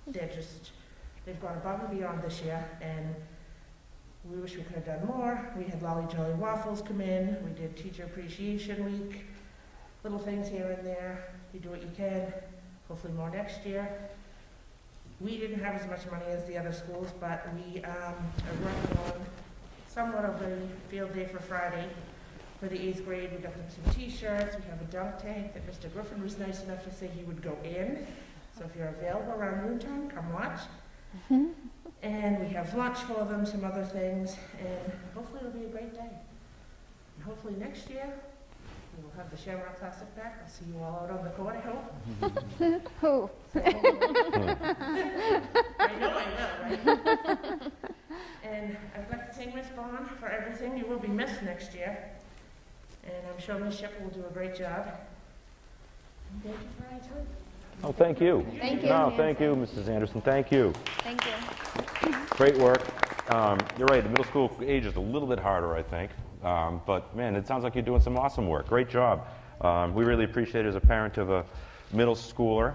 They've gone above and beyond this year, and we wish we could have done more. We had Lolly Jolly Waffles come in. We did Teacher Appreciation Week. Little things here and there. You do what you can. Hopefully more next year. We didn't have as much money as the other schools, but we are working on somewhat of a field day for Friday. For the 8th grade, we got them some t-shirts. We have a dunk tank that Mr. Griffin was nice enough to say he would go in. So if you're available around noontime, come watch. And we have lunch for them, some other things, and hopefully it'll be a great day. And hopefully next year, we will have the Shamrock Classic back. I'll see you all out on the court, I hope. Who? So, I know I will, right? And I'd like to thank Ms. Bond for everything. You will be missed next year. And I'm sure Ms. Shepard will do a great job. And thank you for any time. Oh, thank you. Thank you. No, thank you, Mrs. Anderson. Thank you. Thank you. Great work. You're right, the middle school age is a little bit harder, I think. But, man, it sounds like you're doing some awesome work. Great job. We really appreciate it as a parent of a middle schooler.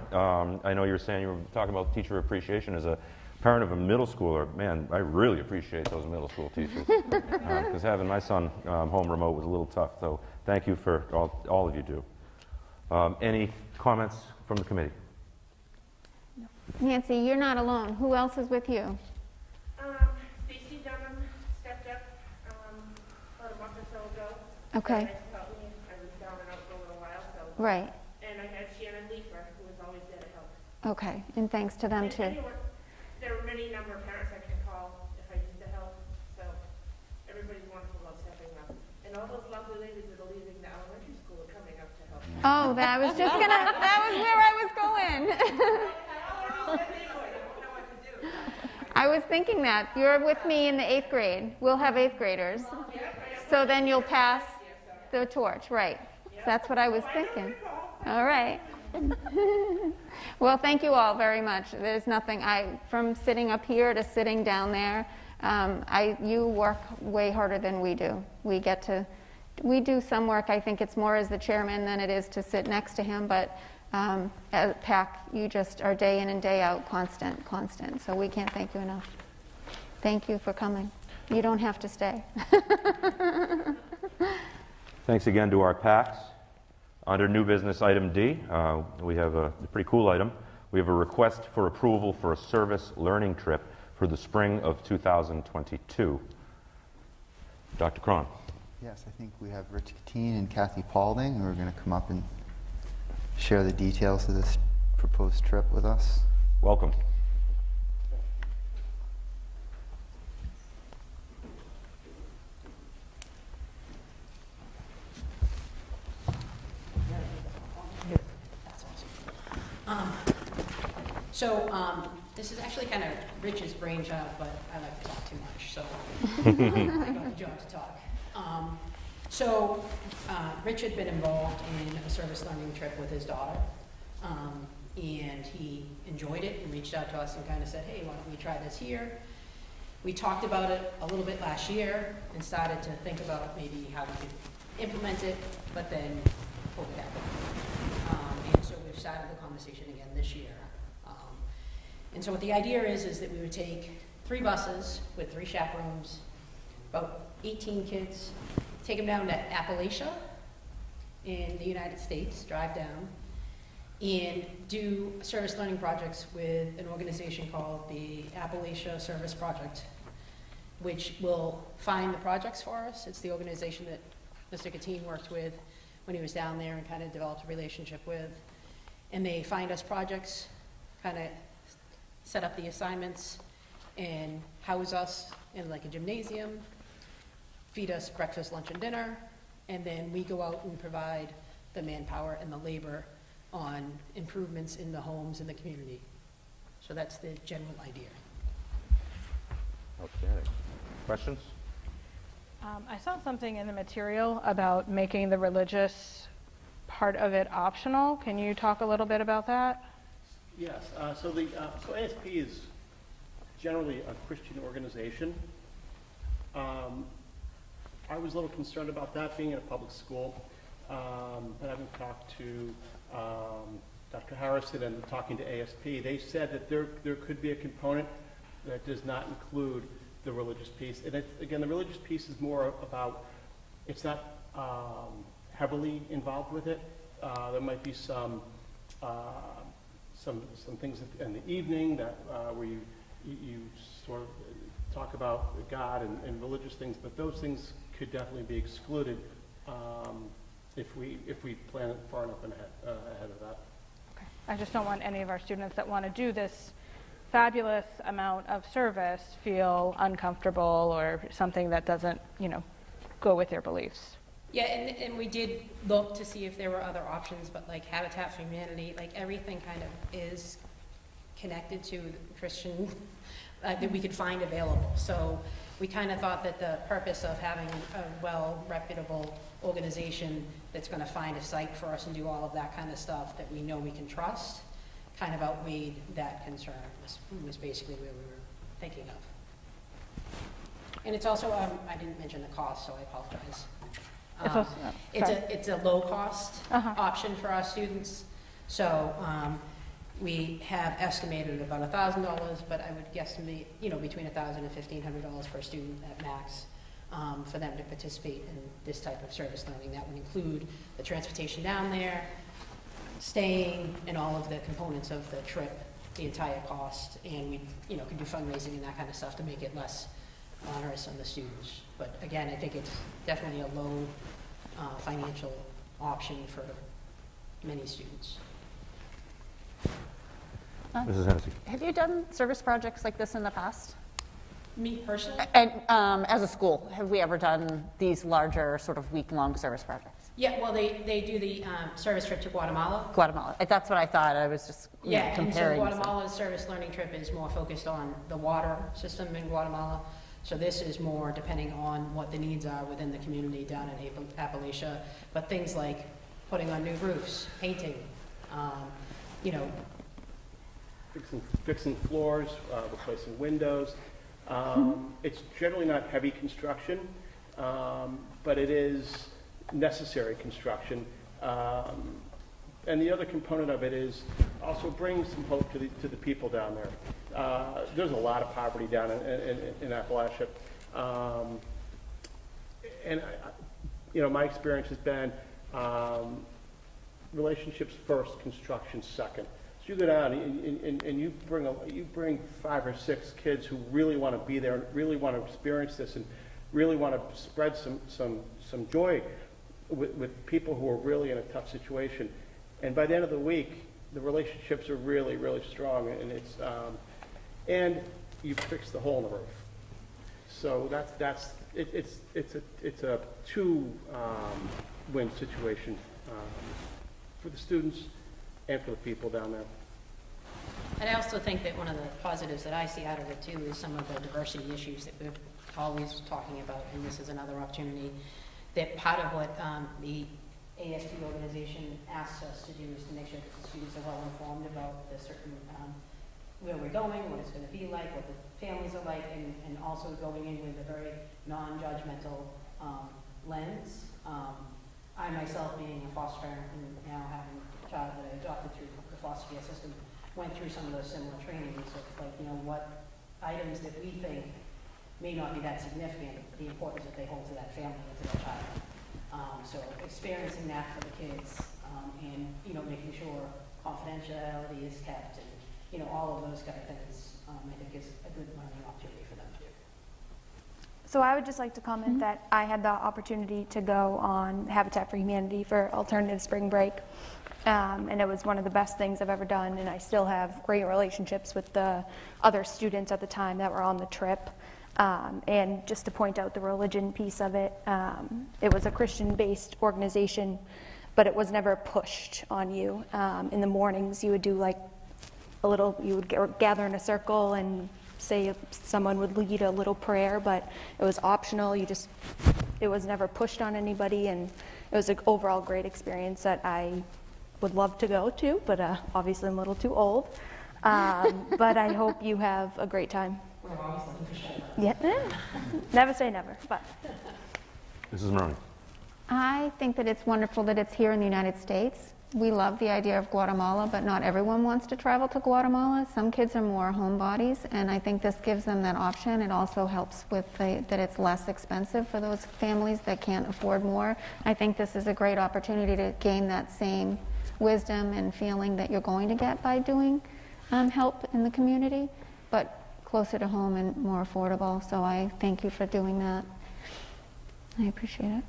I know you were saying you were talking about teacher appreciation. As a parent of a middle schooler, man, I really appreciate those middle school teachers. Because having my son home remote was a little tough. So thank you for all of you do. Any comments from the committee? Nancy, you're not alone. Who else is with you? Stacy Dunham stepped up about a month or so ago. Okay. Nice to help me. I was down and out for a little while, so. Right. And I had Shannon Leifer, who was always there to help. Okay. And thanks to them, And too. anyone, there are many number of parents I can call if I need the help. So everybody's wonderful about stepping up. And all those lovely ladies that are leaving the elementary school are coming up to help. Oh, that was just gonna, that was where I was going. I was thinking that. You're with me in the 8th grade. We'll have 8th graders. So then you'll pass the torch, right. That's what I was thinking. All right. Well, thank you all very much. There's nothing, from sitting up here to sitting down there, you work way harder than we do. We do some work, I think it's more as the chairman than it is to sit next to him, but at PAC, you just are day in and day out, constant. So we can't thank you enough. Thank you for coming. You don't have to stay. Thanks again to our PACs. Under new business item D, we have a pretty cool item. We have a request for approval for a service learning trip for the spring of 2022. Dr. Cron. Yes, I think we have Rich Katine and Kathy Paulding who are going to come up and share the details of this proposed trip with us. Welcome. This is actually kind of Rich's brainchild, but I like to talk too much, so I got the job to talk. Rich had been involved in a service learning trip with his daughter, and he enjoyed it and reached out to us and kind of said, hey, why don't we try this here? We talked about it a little bit last year and started to think about maybe how we could implement it, but then COVID happened. And so we've started the conversation again this year. And so what the idea is that we would take 3 buses with 3 chaperones, about 18 kids, take them down to Appalachia in the United States, drive down, and do service learning projects with an organization called the Appalachia Service Project, which will find the projects for us. It's the organization that Mr. Katine worked with when he was down there and kind of developed a relationship with. And they find us projects, kind of set up the assignments, and house us in like a gymnasium, feed us breakfast, lunch, and dinner, and then we go out and provide the manpower and the labor on improvements in the homes in the community. So that's the general idea. Okay. Questions? I saw something in the material about making the religious part of it optional. Can you talk a little bit about that? Yes, so ASP is generally a Christian organization. I was a little concerned about that being in a public school, but having talked to Dr. Harrison and talking to ASP, they said that there could be a component that does not include the religious piece. And again, the religious piece is more about, it's not heavily involved with it. There might be some things in the evening that where you sort of talk about God and religious things, but those things could definitely be excluded if we plan it far enough ahead of that. Okay. I just don't want any of our students that want to do this fabulous amount of service feel uncomfortable or something that doesn't, go with their beliefs. Yeah, and we did look to see if there were other options, but like Habitat for Humanity, like everything kind of is connected to Christian that we could find available. So we kind of thought that the purpose of having a well reputable organization that's going to find a site for us and do all of that kind of stuff that we know we can trust kind of outweighed that concern was basically where we were thinking of. And it's also, I didn't mention the cost, so I apologize. It's a low cost option for our students. So we have estimated about $1,000, but I would guesstimate, between $1,000 and $1,500 per student at max for them to participate in this type of service learning. That would include the transportation down there, staying, and all of the components of the trip, the entire cost, and we, could do fundraising and that kind of stuff to make it less onerous on the students. But again, I think it's definitely a low financial option for many students. Mrs. Hennessy. Have you done service projects like this in the past? Me personally? And as a school, have we ever done these larger sort of week-long service projects? Yeah, well, they do the service trip to Guatemala. Guatemala. That's what I thought. I was just comparing. And so Guatemala's service learning trip is more focused on the water system in Guatemala. So this is more depending on what the needs are within the community down in Appalachia. But things like putting on new roofs, painting, Fixing floors, replacing windows. It's generally not heavy construction, but it is necessary construction. And the other component of it is also bring some hope to the people down there. There's a lot of poverty down in Appalachia. And my experience has been relationships first, construction second. So you go down and you bring 5 or 6 kids who really want to be there and really want to experience this and really want to spread some joy with people who are really in a tough situation. And by the end of the week, the relationships are really, really strong, and and you fix the hole in the roof. So it's a two-win situation for the students and for the people down there. And I also think that one of the positives that I see out of it too is some of the diversity issues that we're always talking about, and this is another opportunity that part of what the ASP organization asks us to do is to make sure that the students are well informed about the certain where we're going, what it's going to be like, what the families are like, and also going in with a very non-judgmental lens. I myself, being a foster parent and now having a child that I adopted through the foster care system, went through some of those similar trainings of what items that we think may not be that significant, the importance that they hold to that family and to that child. So experiencing that for the kids and making sure confidentiality is kept and all of those kind of things, I think is a good learning opportunity for them too. So I would just like to comment that I had the opportunity to go on Habitat for Humanity for alternative spring break. And it was one of the best things I've ever done, and I still have great relationships with the other students at the time that were on the trip. And just to point out the religion piece of it, it was a Christian-based organization, but it was never pushed on you. In the mornings, you would do you would gather in a circle and say someone would lead a little prayer, but it was optional. It was never pushed on anybody, and it was an overall great experience that I would love to go to, but obviously I'm a little too old. But I hope you have a great time. We're always looking for sure. Yeah, never say never, but. Mrs. Maroney. I think that it's wonderful that it's here in the United States. We love the idea of Guatemala, but not everyone wants to travel to Guatemala. Some kids are more homebodies, and I think this gives them that option. It also helps with that it's less expensive for those families that can't afford more. I think this is a great opportunity to gain that same wisdom and feeling that you're going to get by doing help in the community, but closer to home and more affordable. So I thank you for doing that. I appreciate it.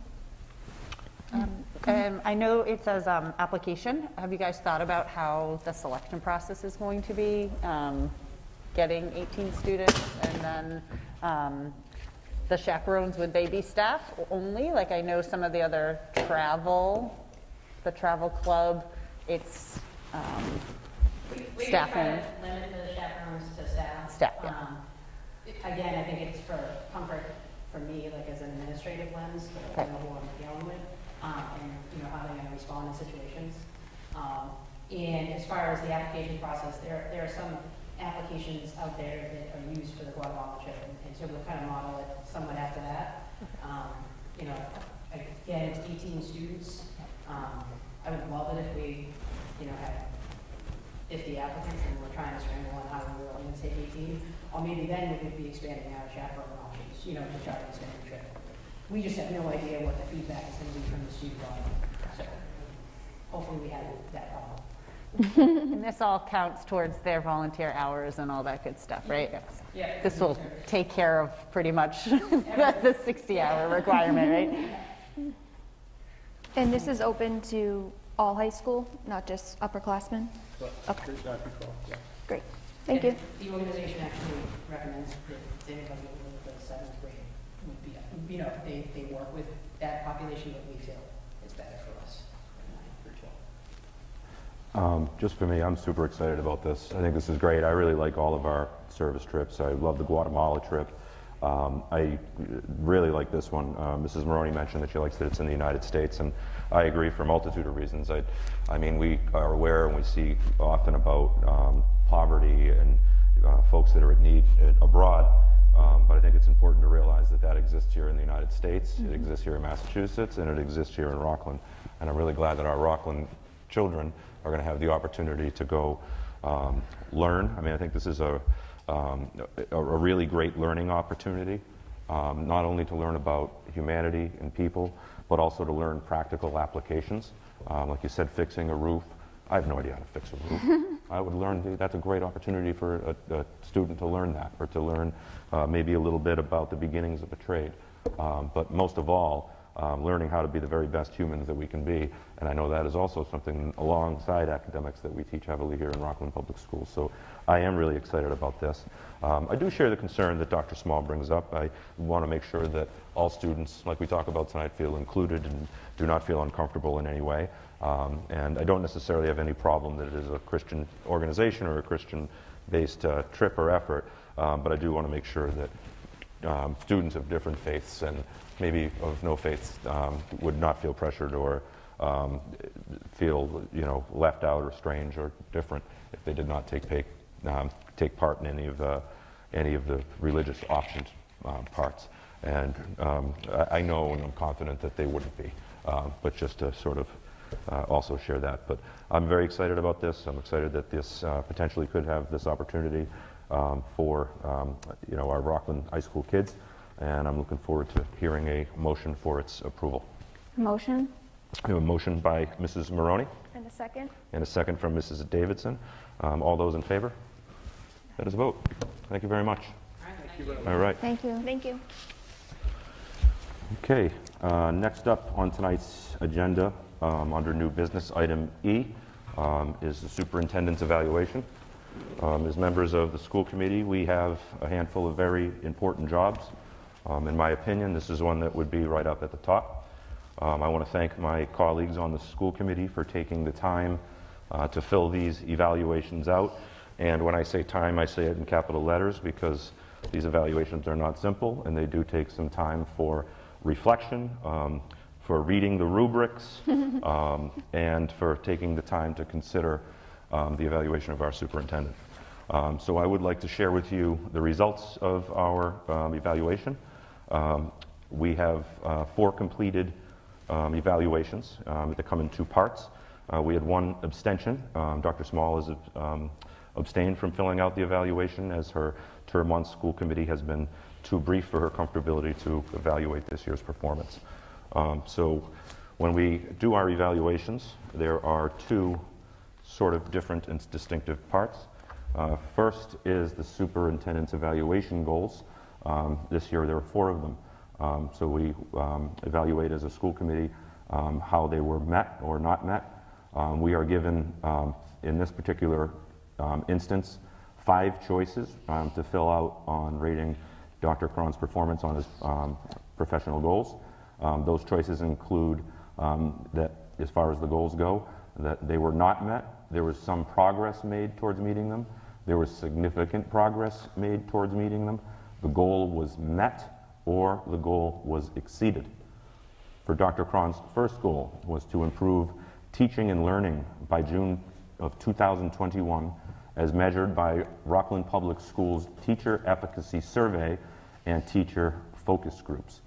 I know it says application. Have you guys thought about how the selection process is going to be? Getting 18 students, and then the chaperones, would they be staff only? Like I know some of the other the travel club, it's We staff try only. to limit the chaperones to staff. Staff, yeah. Again, I think it's for comfort for me, like as an administrative lens, I know who I'm dealing with, and how they're going to respond in situations. And as far as the application process, there are some applications out there that are used for the Guatemala trip, and so we'll kind of model it somewhat after that. Again, it's 18 students. I would love it if we, had 50 applicants and we're trying to scramble on how we were only going to take 18, or maybe then we could be expanding our chaperone options, to try to extend the trip. We just have no idea what the feedback is going to be from the student body. So hopefully we have that problem. And this all counts towards their volunteer hours and all that good stuff, right? Yeah. This will take care of pretty much the 60-hour requirement, right? And this is open to all high school, not just upperclassmen? Okay. Great. Thank you. The organization actually recommends that anybody with the 7th grade would be, they work with that population, but we feel it's better for us. Just for me, I'm super excited about this. I think this is great. I really like all of our service trips. I love the Guatemala trip. I really like this one. Mrs. Maroney mentioned that she likes that it's in the United States, and I agree for a multitude of reasons. I mean, we are aware and we see often about poverty and folks that are in need abroad, but I think it's important to realize that that exists here in the United States, it exists here in Massachusetts, and it exists here in Rockland. And I'm really glad that our Rockland children are going to have the opportunity to go learn. I mean, I think this is a really great learning opportunity, not only to learn about humanity and people, but also to learn practical applications. Like you said, fixing a roof. I have no idea how to fix a roof. I would learn, that's a great opportunity for a student to learn that, or to learn maybe a little bit about the beginnings of a trade. But most of all, learning how to be the very best humans that we can be. And I know that is also something alongside academics that we teach heavily here in Rockland Public Schools. So I am really excited about this. I do share the concern that Dr. Small brings up. I want to make sure that all students, like we talk about tonight, feel included and do not feel uncomfortable in any way. And I don't necessarily have any problem that it is a Christian organization or a Christian-based trip or effort, but I do want to make sure that students of different faiths and maybe of no faiths would not feel pressured or feel left out or strange or different if they did not take part in any of the religious options parts. And I know and I'm confident that they wouldn't be, but just to sort of also share that. But I'm very excited about this. I'm excited that this potentially could have this opportunity for our Rockland High School kids, and I'm looking forward to hearing a motion for its approval. Motion? We have a motion by Mrs. Maroney. And a second? And a second from Mrs. Davidson. All those in favor? That is a vote. Thank you very much. All right. Thank you. Thank you. Okay. Next up on tonight's agenda, under new business, item E, is the superintendent's evaluation. As members of the school committee, we have a handful of very important jobs. In my opinion, this is one that would be right up at the top. I want to thank my colleagues on the school committee for taking the time to fill these evaluations out. And when I say time, I say it in capital letters because these evaluations are not simple and they do take some time for reflection, for reading the rubrics, and for taking the time to consider the evaluation of our superintendent. So I would like to share with you the results of our evaluation. We have 4 completed evaluations that come in 2 parts. We had 1 abstention. Dr. Small has abstained from filling out the evaluation as her term on school committee has been too brief for her comfortability to evaluate this year's performance. So when we do our evaluations, there are 2 sort of different and distinctive parts. First is the superintendent's evaluation goals. This year there are 4 of them. So we evaluate as a school committee how they were met or not met. We are given, in this particular instance, 5 choices to fill out on rating Dr. Cron's performance on his professional goals. Those choices include that, as far as the goals go, that they were not met, there was some progress made towards meeting them, there was significant progress made towards meeting them, the goal was met, or the goal was exceeded. For Dr. Cron's first goal was to improve teaching and learning by June of 2021 as measured by Rockland Public Schools Teacher Efficacy Survey and teacher focus groups.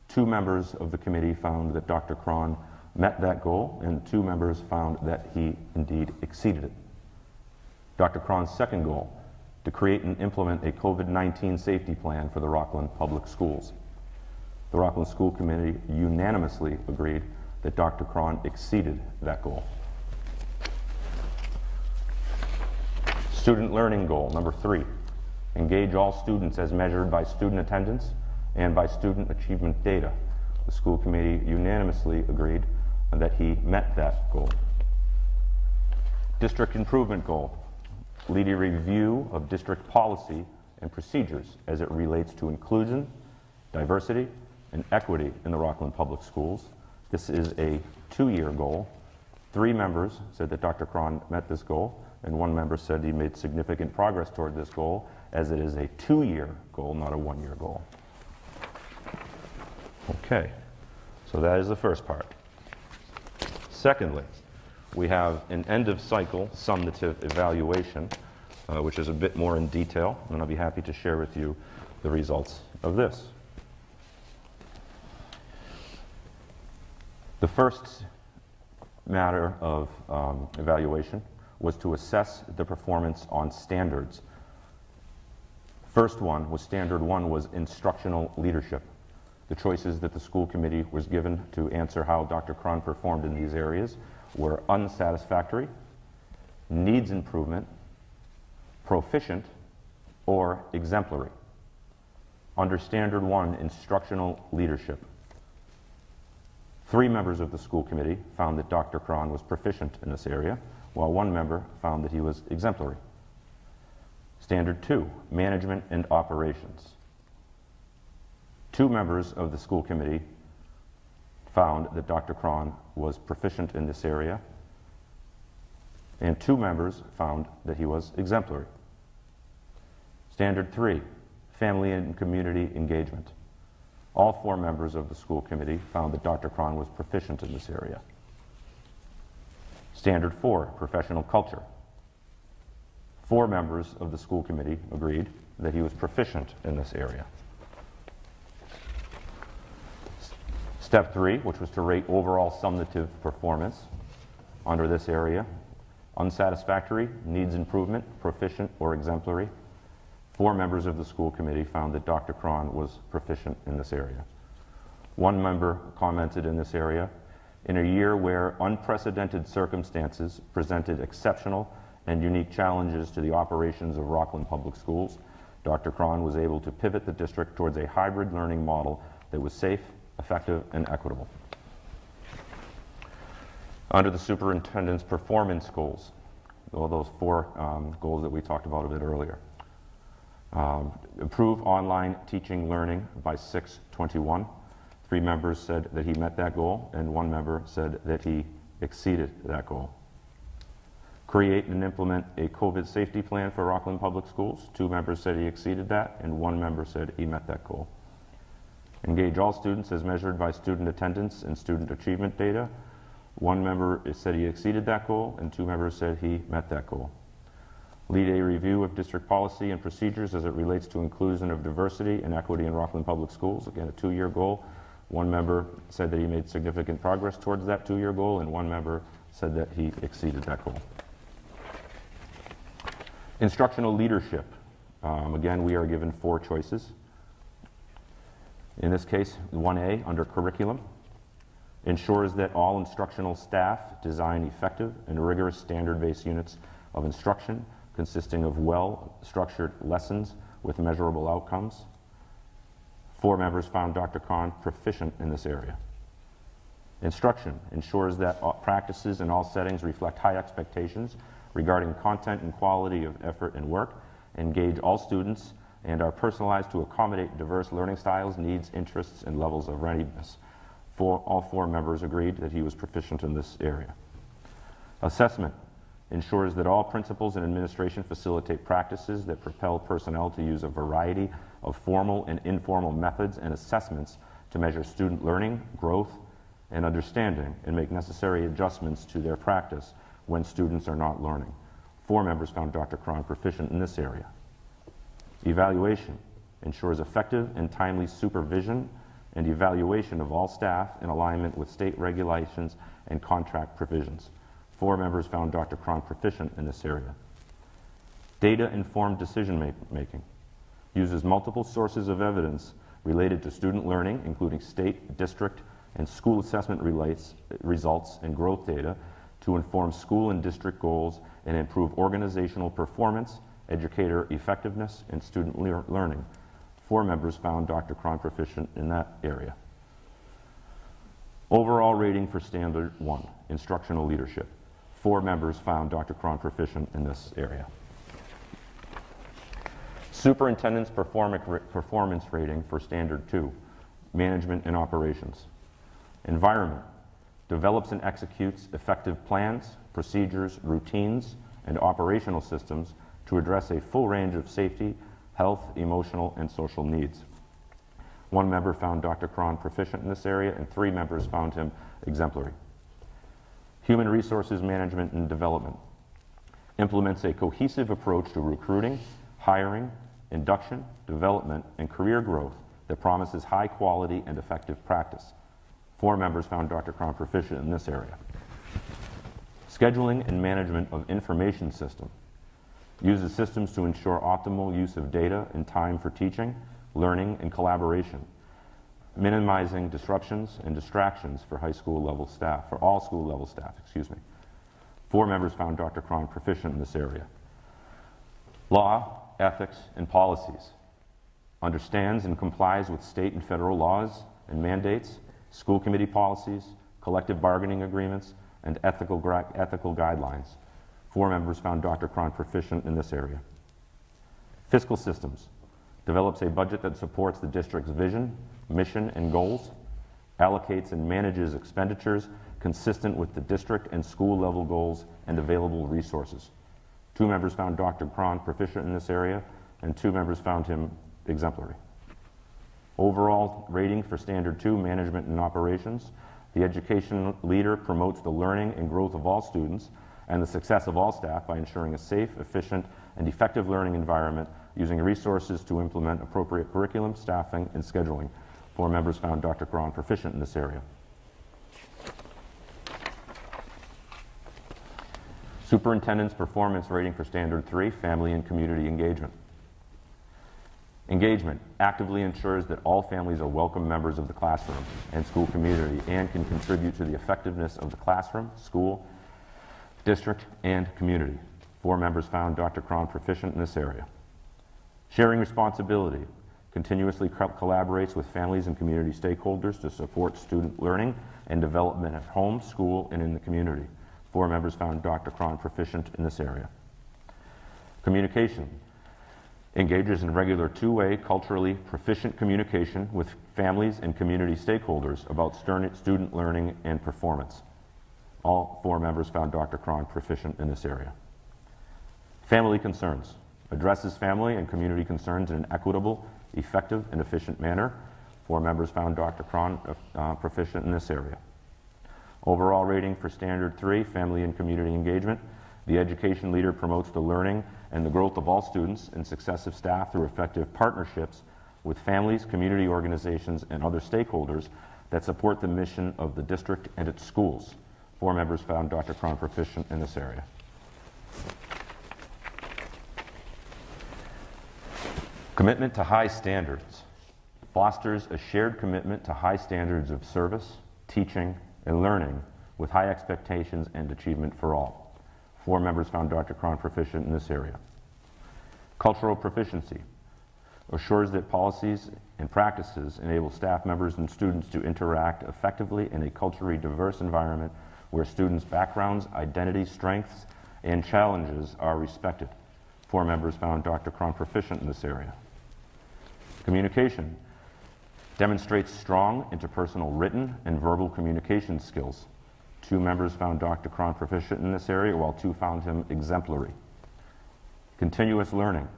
2 members of the committee found that Dr. Cron met that goal, and 2 members found that he indeed exceeded it. Dr. Cron's second goal, to create and implement a COVID-19 safety plan for the Rockland Public Schools. The Rockland School Committee unanimously agreed that Dr. Cron exceeded that goal. Student learning goal, number 3, engage all students as measured by student attendance and by student achievement data. The school committee unanimously agreed that he met that goal. District improvement goal, lead a review of district policy and procedures as it relates to inclusion, diversity, and equity in the Rockland Public Schools. This is a 2-year goal. 3 members said that Dr. Cron met this goal, and 1 member said he made significant progress toward this goal, as it is a 2-year goal, not a 1-year goal. Okay, so that is the first part. Secondly, we have an end-of-cycle summative evaluation, which is a bit more in detail, and I'll be happy to share with you the results of this. The first matter of evaluation was to assess the performance on standards. First one was standard 1 was instructional leadership. The choices that the school committee was given to answer how Dr. Cron performed in these areas were unsatisfactory, needs improvement, proficient, or exemplary. Under standard 1, instructional leadership, 3 members of the school committee found that Dr. Cron was proficient in this area, while 1 member found that he was exemplary. Standard 2, management and operations. 2 members of the school committee found that Dr. Cron was proficient in this area, and 2 members found that he was exemplary. Standard 3, family and community engagement. All 4 members of the school committee found that Dr. Cron was proficient in this area. Standard 4, professional culture. 4 members of the school committee agreed that he was proficient in this area. Step 3, which was to rate overall summative performance under this area, unsatisfactory, needs improvement, proficient, or exemplary. 4 members of the school committee found that Dr. Cron was proficient in this area. 1 member commented in this area, in a year where unprecedented circumstances presented exceptional and unique challenges to the operations of Rockland Public Schools, Dr. Cron was able to pivot the district towards a hybrid learning model that was safe, effective, and equitable. Under the superintendent's performance goals, all those 4 goals that we talked about a bit earlier. Improve online teaching learning by 6/21. 3 members said that he met that goal, and 1 member said that he exceeded that goal. Create and implement a COVID safety plan for Rockland Public Schools. 2 members said he exceeded that, and 1 member said he met that goal. Engage all students as measured by student attendance and student achievement data. One member said he exceeded that goal, and 2 members said he met that goal. Lead a review of district policy and procedures as it relates to inclusion of diversity and equity in Rockland Public Schools. Again, a 2-year goal. One member said that he made significant progress towards that 2-year goal, and 1 member said that he exceeded that goal. Instructional leadership. Again, we are given 4 choices. In this case, 1A, under curriculum, ensures that all instructional staff design effective and rigorous standard-based units of instruction consisting of well-structured lessons with measurable outcomes. 4 members found Dr. Kahn proficient in this area. Instruction ensures that practices in all settings reflect high expectations regarding content and quality of effort and work, engage all students, and are personalized to accommodate diverse learning styles, needs, interests, and levels of readiness. All 4 members agreed that he was proficient in this area. Assessment ensures that all principals and administration facilitate practices that propel personnel to use a variety of formal and informal methods and assessments to measure student learning, growth, and understanding, and make necessary adjustments to their practice when students are not learning. 4 members found Dr. Cron proficient in this area. Evaluation ensures effective and timely supervision and evaluation of all staff in alignment with state regulations and contract provisions. 4 members found Dr. Cron proficient in this area. Data-informed decision-making uses multiple sources of evidence related to student learning, including state, district, and school assessment results and growth data to inform school and district goals and improve organizational performance, educator effectiveness, and student learning. 4 members found Dr. Cron proficient in that area. Overall rating for Standard 1, Instructional Leadership. 4 members found Dr. Cron proficient in this area. Superintendent's performance rating for Standard 2, Management and Operations. Environment. Develops and executes effective plans, procedures, routines, and operational systems to address a full range of safety, health, emotional, and social needs. 1 member found Dr. Cron proficient in this area, and 3 members found him exemplary. Human Resources Management and Development. Implements a cohesive approach to recruiting, hiring, induction, development, and career growth that promises high quality and effective practice. 4 members found Dr. Cron proficient in this area. Scheduling and management of information system. Uses systems to ensure optimal use of data and time for teaching, learning, and collaboration, minimizing disruptions and distractions for high school level staff, for all school level staff, 4 members found Dr. Cron proficient in this area. Law, ethics, and policies. Understands and complies with state and federal laws and mandates, school committee policies, collective bargaining agreements, and ethical guidelines. 4 members found Dr. Cron proficient in this area. Fiscal systems. Develops a budget that supports the district's vision, mission, and goals. Allocates and manages expenditures consistent with the district and school level goals and available resources. 2 members found Dr. Cron proficient in this area, and 2 members found him exemplary. Overall rating for Standard 2, Management and Operations. The education leader promotes the learning and growth of all students and the success of all staff by ensuring a safe, efficient, and effective learning environment using resources to implement appropriate curriculum, staffing, and scheduling. 4 members found Dr. Cron proficient in this area. Superintendent's performance rating for Standard 3, Family and Community Engagement. Engagement actively ensures that all families are welcome members of the classroom and school community and can contribute to the effectiveness of the classroom, school, district, and community. 4 members found Dr. Cron proficient in this area. Sharing responsibility continuously collaborates with families and community stakeholders to support student learning and development at home, school, and in the community. 4 members found Dr. Cron proficient in this area. Communication. Engages in regular 2-way, culturally proficient communication with families and community stakeholders about student learning and performance. All 4 members found Dr. Cron proficient in this area. Family concerns. Addresses family and community concerns in an equitable, effective, and efficient manner. 4 members found Dr. Cron proficient in this area. Overall rating for Standard 3, Family and Community Engagement. The education leader promotes the learning and the growth of all students and successive staff through effective partnerships with families, community organizations, and other stakeholders that support the mission of the district and its schools. 4 members found Dr. Cron proficient in this area. Commitment to high standards. Fosters a shared commitment to high standards of service, teaching, and learning with high expectations and achievement for all. 4 members found Dr. Cron proficient in this area. Cultural proficiency. Assures that policies and practices enable staff members and students to interact effectively in a culturally diverse environment where students' backgrounds, identities, strengths, and challenges are respected. 4 members found Dr. Cron proficient in this area. Communication. Demonstrates strong interpersonal written and verbal communication skills. 2 members found Dr. Cron proficient in this area, while 2 found him exemplary. Continuous learning.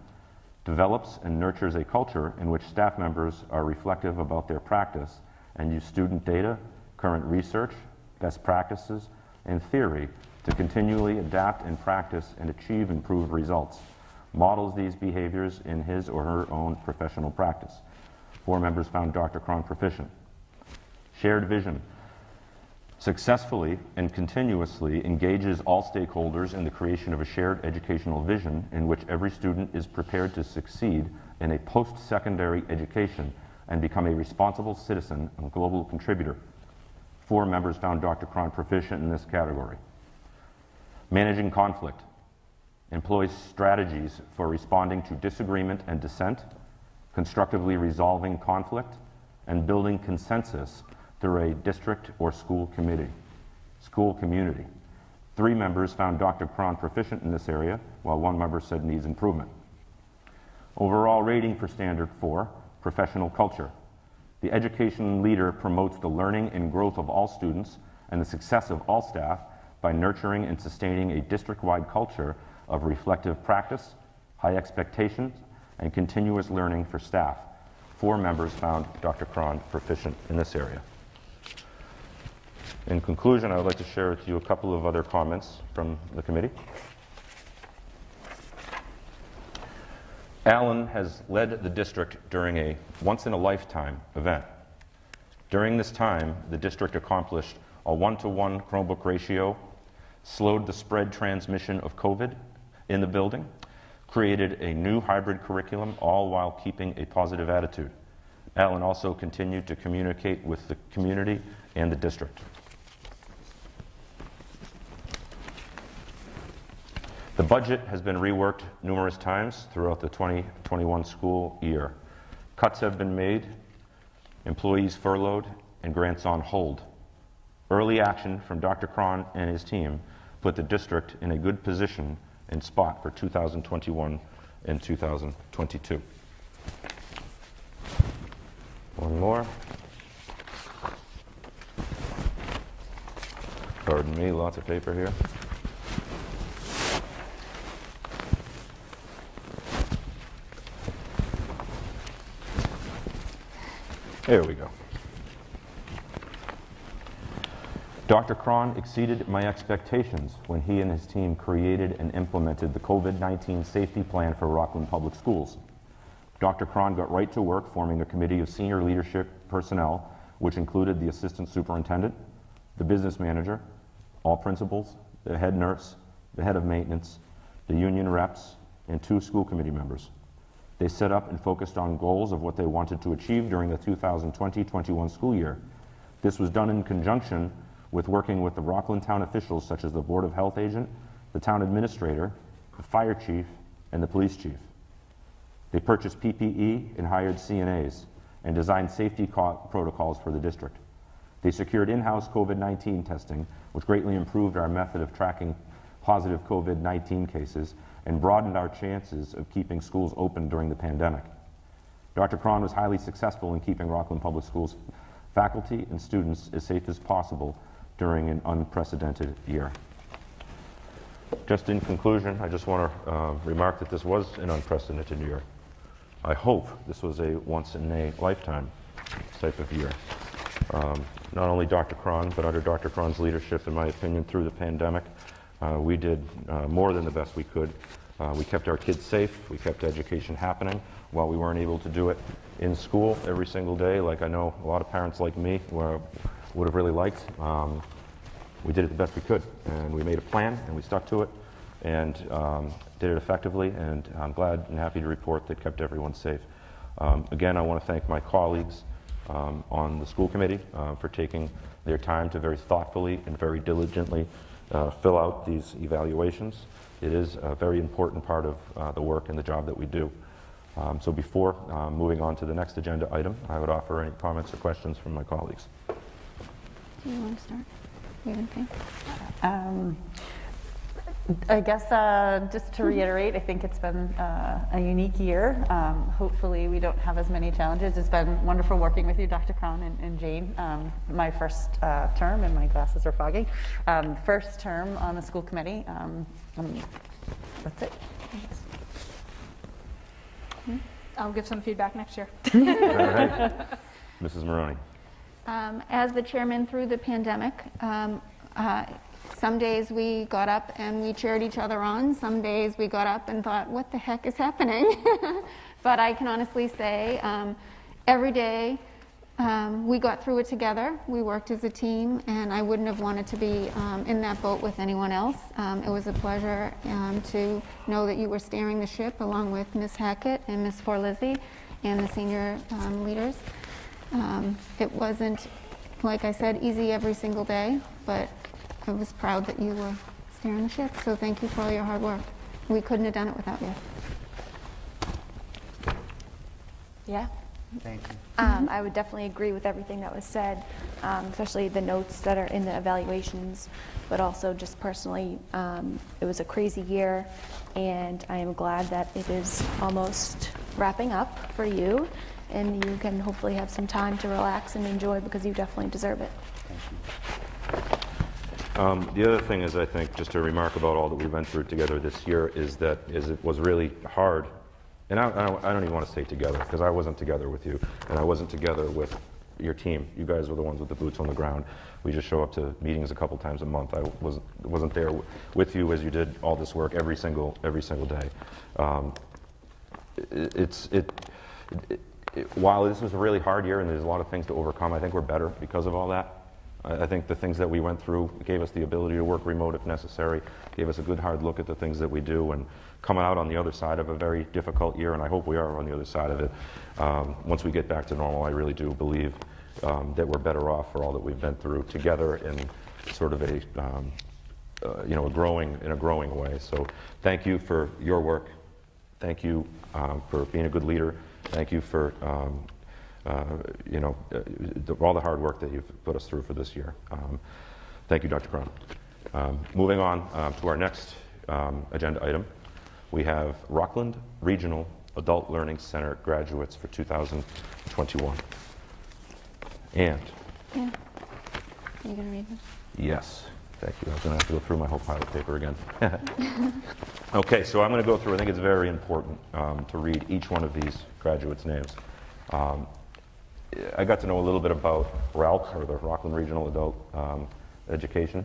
Develops and nurtures a culture in which staff members are reflective about their practice and use student data, current research, best practices, and theory to continually adapt and practice and achieve improved results. Models these behaviors in his or her own professional practice. 4 members found Dr. Cron proficient. Shared vision. Successfully and continuously engages all stakeholders in the creation of a shared educational vision in which every student is prepared to succeed in a post-secondary education and become a responsible citizen and global contributor. 4 members found Dr. Cron proficient in this category. Managing conflict. Employs strategies for responding to disagreement and dissent, constructively resolving conflict, and building consensus through a district or school community. 3 members found Dr. Cron proficient in this area, while 1 member said needs improvement. Overall rating for Standard 4, professional culture. The education leader promotes the learning and growth of all students and the success of all staff by nurturing and sustaining a district-wide culture of reflective practice, high expectations, and continuous learning for staff. 4 members found Dr. Cron proficient in this area. In conclusion, I would like to share with you a couple of other comments from the committee. Alan has led the district during a once-in-a-lifetime event. During this time, the district accomplished a 1-to-1 Chromebook ratio, slowed the spread transmission of COVID in the building, created a new hybrid curriculum, all while keeping a positive attitude. Alan also continued to communicate with the community and the district. The budget has been reworked numerous times throughout the 2021 school year. Cuts have been made, employees furloughed, and grants on hold. Early action from Dr. Cron and his team put the district in a good position and spot for 2021 and 2022. One more. Pardon me, lots of paper here. There we go. Dr. Cron exceeded my expectations when he and his team created and implemented the COVID-19 safety plan for Rockland Public Schools. Dr. Cron got right to work forming a committee of senior leadership personnel, which included the assistant superintendent, the business manager, all principals, the head nurse, the head of maintenance, the union reps, and 2 school committee members. They set up and focused on goals of what they wanted to achieve during the 2020-21 school year. This was done in conjunction with working with the Rockland town officials such as the Board of Health agent, the town administrator, the fire chief, and the police chief. They purchased PPE and hired CNAs and designed safety protocols for the district. They secured in-house COVID-19 testing, which greatly improved our method of tracking positive COVID-19 cases and broadened our chances of keeping schools open during the pandemic. Dr. Cron was highly successful in keeping Rockland Public Schools faculty and students as safe as possible during an unprecedented year. Just in conclusion, I just want to remark that this was an unprecedented year. I hope this was a once-in-a-lifetime type of year. Not only Dr. Cron, but under Dr. Cron's leadership, in my opinion, through the pandemic, we did more than the best we could. We kept our kids safe. We kept education happening while we weren't able to do it in school every single day, like I know a lot of parents like me would have really liked. We did it the best we could, and we made a plan, and we stuck to it, and did it effectively, and I'm glad and happy to report that kept everyone safe. Again, I want to thank my colleagues on the school committee for taking their time to very thoughtfully and very diligently fill out these evaluations. It is a very important part of the work and the job that we do. So before moving on to the next agenda item, I would offer any comments or questions from my colleagues. Do you want to start? You have anything? I guess just to reiterate, I think it's been a unique year. Hopefully we don't have as many challenges. It's been wonderful working with you, Dr. Cron and Jane. My first term, and my glasses are foggy, first term on the school committee. That's it. I'll give some feedback next year. All right. Mrs. Maroney. As the chairman through the pandemic, some days we got up and we cheered each other on. Some days we got up and thought, what the heck is happening? But I can honestly say every day we got through it together. We worked as a team, and I wouldn't have wanted to be in that boat with anyone else. It was a pleasure to know that you were steering the ship along with Ms. Hackett and Ms. Forlizzi and the senior leaders. It wasn't, like I said, easy every single day, but I was proud that you were steering the ship, so thank you for all your hard work. We couldn't have done it without you. Yeah. Thank you. I would definitely agree with everything that was said, especially the notes that are in the evaluations, but also just personally, it was a crazy year, and I am glad that it is almost wrapping up for you, and you can hopefully have some time to relax and enjoy, because you definitely deserve it. Thank you. The other thing is, I think, just to remark about all that we went through together this year is that it was really hard. And I don't even want to say together, because I wasn't together with you, and I wasn't together with your team. You guys were the ones with the boots on the ground. We just show up to meetings a couple times a month. I wasn't there with you as you did all this work every single day. While this was a really hard year and there's a lot of things to overcome, I think we're better because of all that. I think the things that we went through gave us the ability to work remote if necessary, gave us a good hard look at the things that we do, and coming out on the other side of a very difficult year, and I hope we are on the other side of it. Once we get back to normal, I really do believe that we're better off for all that we've been through together in sort of a growing way. So thank you for your work. Thank you for being a good leader. Thank you for all the hard work that you've put us through for this year. Thank you, Dr. Cron. Moving on to our next agenda item, we have Rockland Regional Adult Learning Center graduates for 2021. And? Yeah. Are you going to read them? Yes. Thank you. I was going to have to go through my whole pile of paper again. Okay, so I'm going to go through, I think it's very important to read each one of these graduates' names. I got to know a little bit about RALC, or the Rockland Regional Adult Education.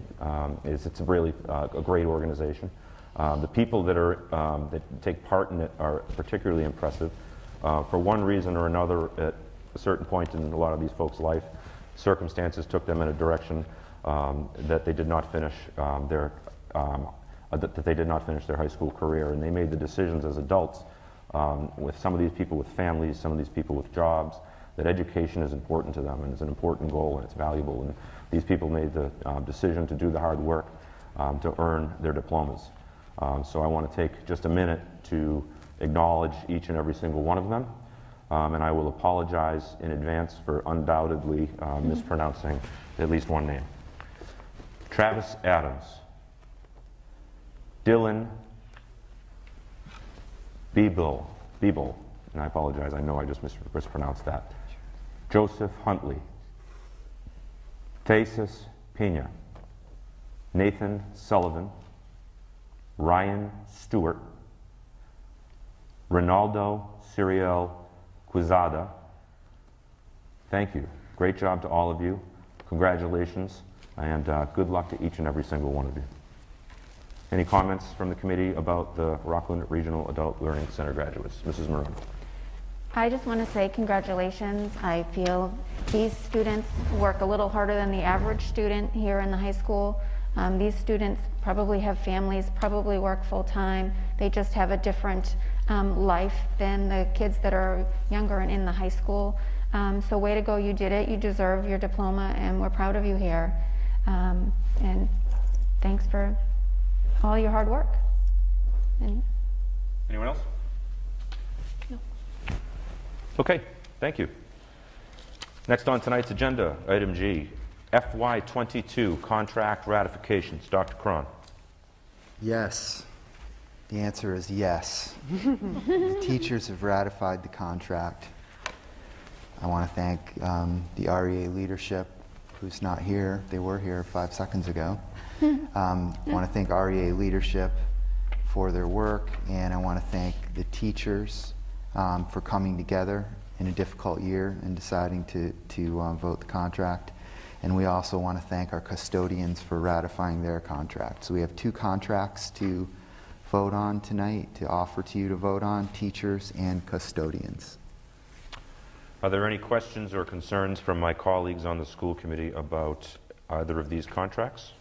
It's really a great organization. The people that take part in it are particularly impressive. For one reason or another, at a certain point in a lot of these folks' life, circumstances took them in a direction that they did not finish their high school career, and they made the decisions as adults, with some of these people with families, some of these people with jobs, that education is important to them and it's an important goal and it's valuable. And these people made the decision to do the hard work to earn their diplomas. So I want to take just a minute to acknowledge each and every single one of them, and I will apologize in advance for undoubtedly mispronouncing at least one name. Travis Adams, Dylan Beeble, and I apologize, I know I just mispronounced that. Joseph Huntley, Thesis Pena, Nathan Sullivan, Ryan Stewart, Ronaldo Ciriel Quizada, Thank you. Great job to all of you. Congratulations, and good luck to each and every single one of you. Any comments from the committee about the Rockland Regional Adult Learning Center graduates? Mrs. Maroney. I just want to say congratulations. I feel these students work a little harder than the average student here in the high school. These students probably have families, probably work full-time. They just have a different life than the kids that are younger and in the high school. So way to go, you did it. You deserve your diploma, and we're proud of you here. And thanks for all your hard work. And anyone else? No. Okay, thank you. Next on tonight's agenda, item G, FY22 contract ratifications. Dr. Cron. Yes. The answer is yes. The teachers have ratified the contract. I want to thank the REA leadership, who's not here. They were here 5 seconds ago. I want to thank REA leadership for their work, and I want to thank the teachers for coming together in a difficult year and deciding to vote the contract. And we also want to thank our custodians for ratifying their contract. So we have 2 contracts to vote on tonight, to offer to you to vote on, teachers and custodians. Are there any questions or concerns from my colleagues on the school committee about either of these contracts?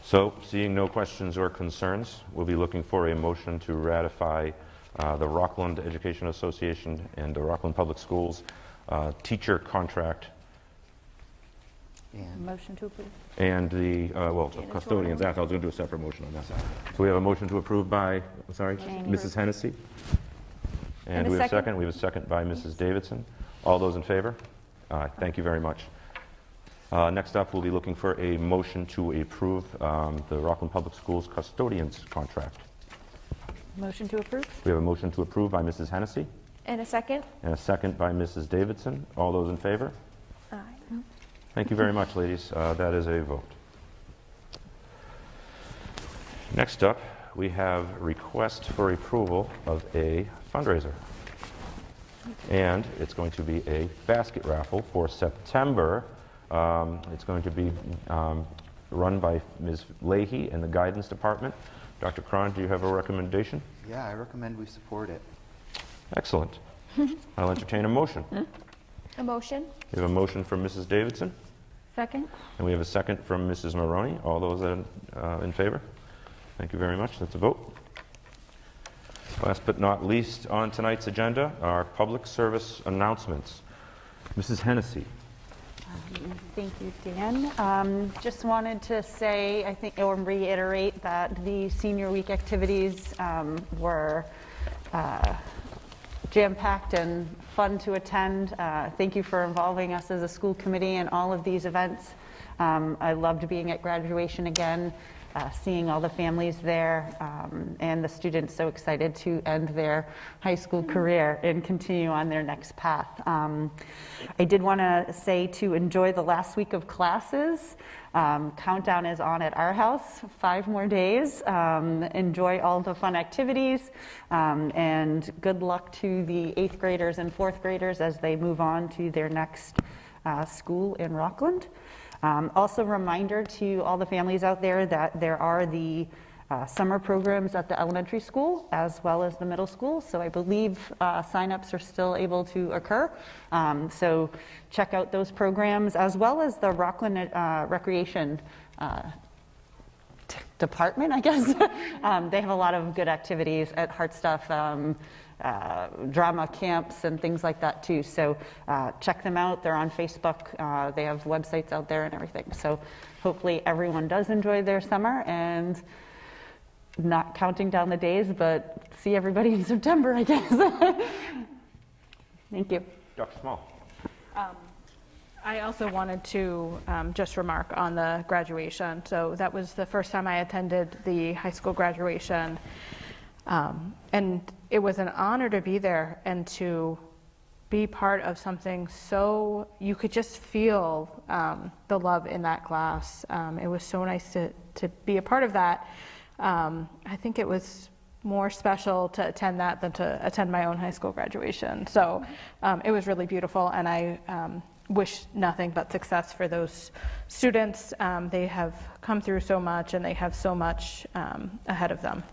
So, seeing no questions or concerns, we'll be looking for a motion to ratify the Rockland Education Association and the Rockland Public Schools teacher contract. And Motion to approve. And the, custodians. I was going to do a separate motion on that. So we have a motion to approve by, Mrs. Hennessy. And we have a second. We have a second by Mrs. Davidson. All those in favor? Thank you very much. Next up, we'll be looking for a motion to approve the Rockland Public Schools custodians contract. Motion to approve. We have a motion to approve by Mrs. Hennessy. And a second? And a second by Mrs. Davidson. All those in favor? Aye. Thank you very much, ladies. That is a vote. Next up, we have request for approval of a fundraiser. And it's going to be a basket raffle for September. It's going to be run by Ms. Leahy in the guidance department. Dr. Cron, do you have a recommendation? Yeah, I recommend we support it. Excellent. I'll entertain a motion. A motion? We have a motion from Mrs. Davidson. second? And we have a second from Mrs. Maroney. All those in favor? Thank you very much. That's a vote. Last but not least on tonight's agenda are public service announcements. Mrs. Hennessy. Thank you, Dan. Just wanted to say, I think, or reiterate that the Senior Week activities were jam-packed and fun to attend. Thank you for involving us as a school committee in all of these events. I loved being at graduation again, seeing all the families there, and the students so excited to end their high school career and continue on their next path. I did want to say to enjoy the last week of classes. Countdown is on at our house, 5 more days. Enjoy all the fun activities, and good luck to the 8th graders and 4th graders as they move on to their next school in Rockland. Also, reminder to all the families out there that there are the summer programs at the elementary school as well as the middle school. So I believe signups are still able to occur. So check out those programs as well as the Rockland Recreation Department, I guess. They have a lot of good activities at Heart Stuff. Drama camps and things like that too. So check them out. They're on Facebook. They have websites out there and everything. So hopefully everyone does enjoy their summer, and not counting down the days, but see everybody in September, I guess. Thank you. Dr. Small. I also wanted to just remark on the graduation. So that was the first time I attended the high school graduation. And it was an honor to be there and to be part of something so you could just feel the love in that class. It was so nice to be a part of that. I think it was more special to attend that than to attend my own high school graduation. So it was really beautiful, and I wish nothing but success for those students. They have come through so much, and they have so much ahead of them.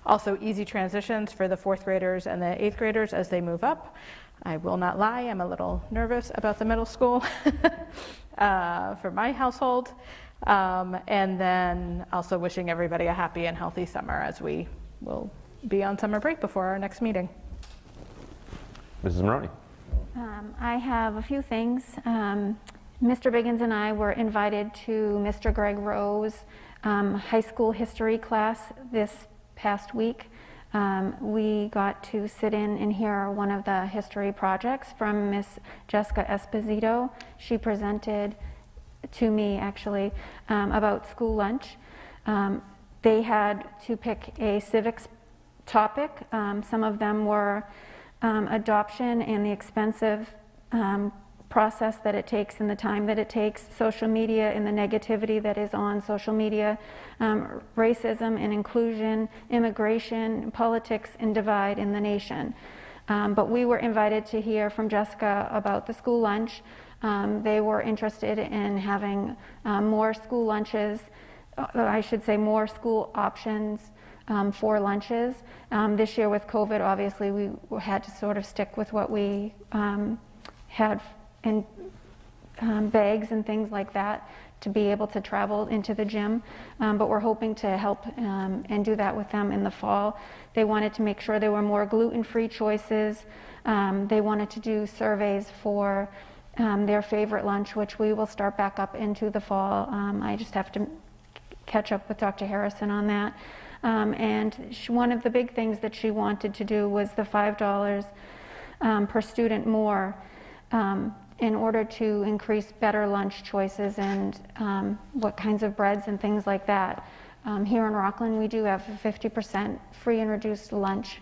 Also, easy transitions for the 4th graders and the 8th graders as they move up. I will not lie, I'm a little nervous about the middle school for my household. And then also wishing everybody a happy and healthy summer as we will be on summer break before our next meeting. Mrs. Maroney. I have a few things. Mr. Biggins and I were invited to Mr. Greg Rowe's high school history class this past week. We got to sit in and hear one of the history projects from Miss Jessica Esposito. She presented to me, actually, about school lunch. They had to pick a civics topic. Some of them were adoption and the expensive process that it takes and the time that it takes, social media and the negativity that is on social media, racism and inclusion, immigration, politics, and divide in the nation. But we were invited to hear from Jessica about the school lunch. They were interested in having more school lunches, I should say more school options for lunches. This year with COVID, obviously, we had to sort of stick with what we had in bags and things like that to be able to travel into the gym. But we're hoping to help and do that with them in the fall. They wanted to make sure there were more gluten-free choices. They wanted to do surveys for their favorite lunch, which we will start back up into the fall. I just have to catch up with Dr. Harrison on that. And one of the big things that she wanted to do was the $5 per student more in order to increase better lunch choices and what kinds of breads and things like that. Here in Rockland, we do have a 50% free and reduced lunch.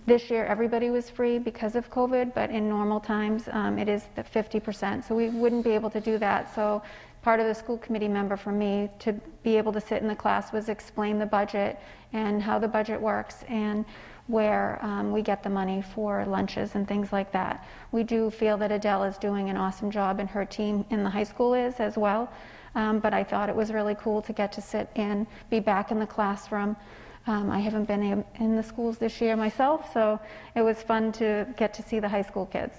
This year, everybody was free because of COVID, but in normal times, it is the 50%. So we wouldn't be able to do that. So part of the school committee member for me to be able to sit in the class was explain the budget and how the budget works and where we get the money for lunches and things like that. We do feel that Adele is doing an awesome job, and her team in the high school is as well. But I thought it was really cool to get to sit and be back in the classroom. I haven't been in the schools this year myself, so it was fun to get to see the high school kids.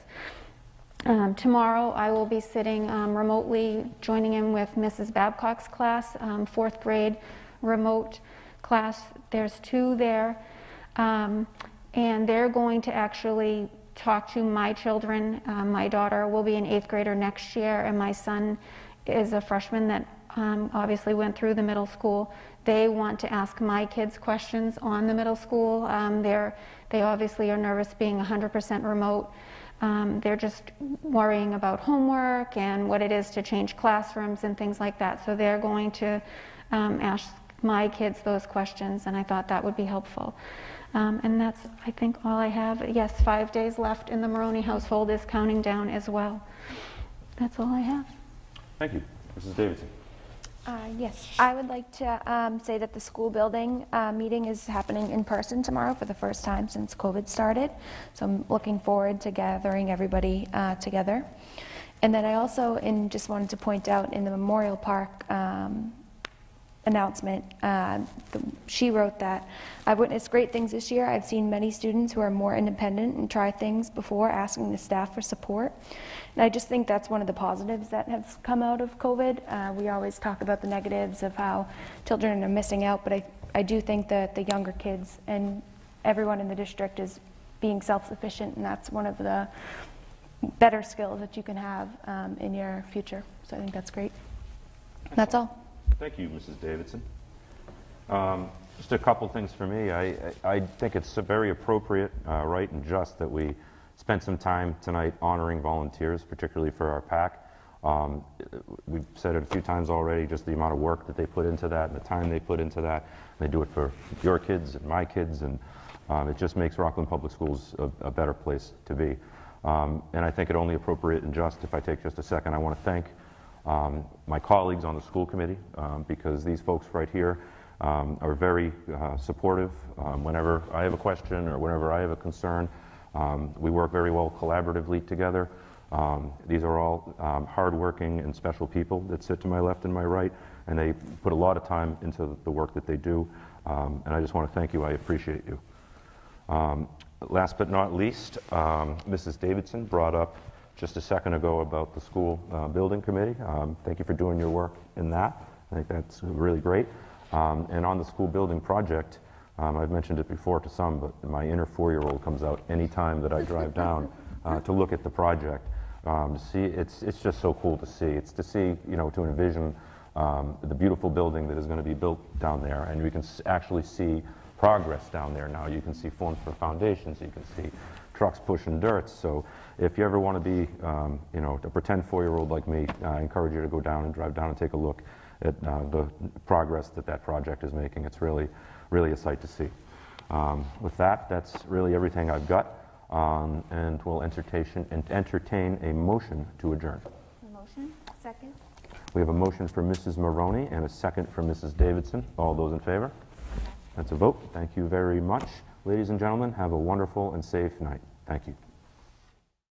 Tomorrow I will be sitting remotely, joining in with Mrs. Babcock's class, 4th grade remote class. There's 2 there. And they're going to actually talk to my children. My daughter will be an 8th grader next year, and my son is a freshman that obviously went through the middle school. They want to ask my kids questions on the middle school. They obviously are nervous being 100% remote. They're just worrying about homework and what it is to change classrooms and things like that. So they're going to ask my kids those questions, and I thought that would be helpful. And that's, I think, all I have. Yes, 5 days left in the Maroney household is counting down as well. That's all I have. Thank you. Mrs. Davidson. Yes, I would like to say that the school building meeting is happening in person tomorrow for the first time since COVID started. So I'm looking forward to gathering everybody together. And then I also just wanted to point out in the Memorial Park announcement, she wrote that, "I've witnessed great things this year. I've seen many students who are more independent and try things before asking the staff for support." And I just think that's one of the positives that have come out of COVID. We always talk about the negatives of how children are missing out, but I do think that the younger kids and everyone in the district is being self-sufficient, and that's one of the better skills that you can have in your future. So I think that's great. That's all. Thank you, Mrs. Davidson. Just a couple things for me. I think it's very appropriate, right, and just that we spent some time tonight honoring volunteers, particularly for our PAC. We've said it a few times already, just the amount of work that they put into that and the time they put into that. They do it for your kids and my kids, and it just makes Rockland Public Schools a better place to be. And I think it only appropriate and just, if I take just a second, I want to thank my colleagues on the school committee, because these folks right here are very supportive. Whenever I have a question or whenever I have a concern, we work very well collaboratively together. These are all hardworking and special people that sit to my left and my right, and they put a lot of time into the work that they do, and I just want to thank you. I appreciate you. Last but not least, Mrs. Davidson brought up just a second ago about the school building committee. Thank you for doing your work in that. I think that's really great. And on the school building project, I've mentioned it before to some, but my inner 4-year-old comes out any time that I drive down to look at the project. See, it's just so cool to see. It's to see, to envision the beautiful building that is going to be built down there, and you can actually see progress down there now. You can see forms for foundations. You can see trucks pushing dirt. So if you ever want to be, a pretend 4-year-old like me, I encourage you to go down and drive down and take a look at the progress that project is making. It's really, really a sight to see. With that, that's really everything I've got, and we'll entertain a motion to adjourn. Motion, second. We have a motion from Mrs. Maroney and a second from Mrs. Davidson. All those in favor? That's a vote. Thank you very much. Ladies and gentlemen, have a wonderful and safe night. Thank you.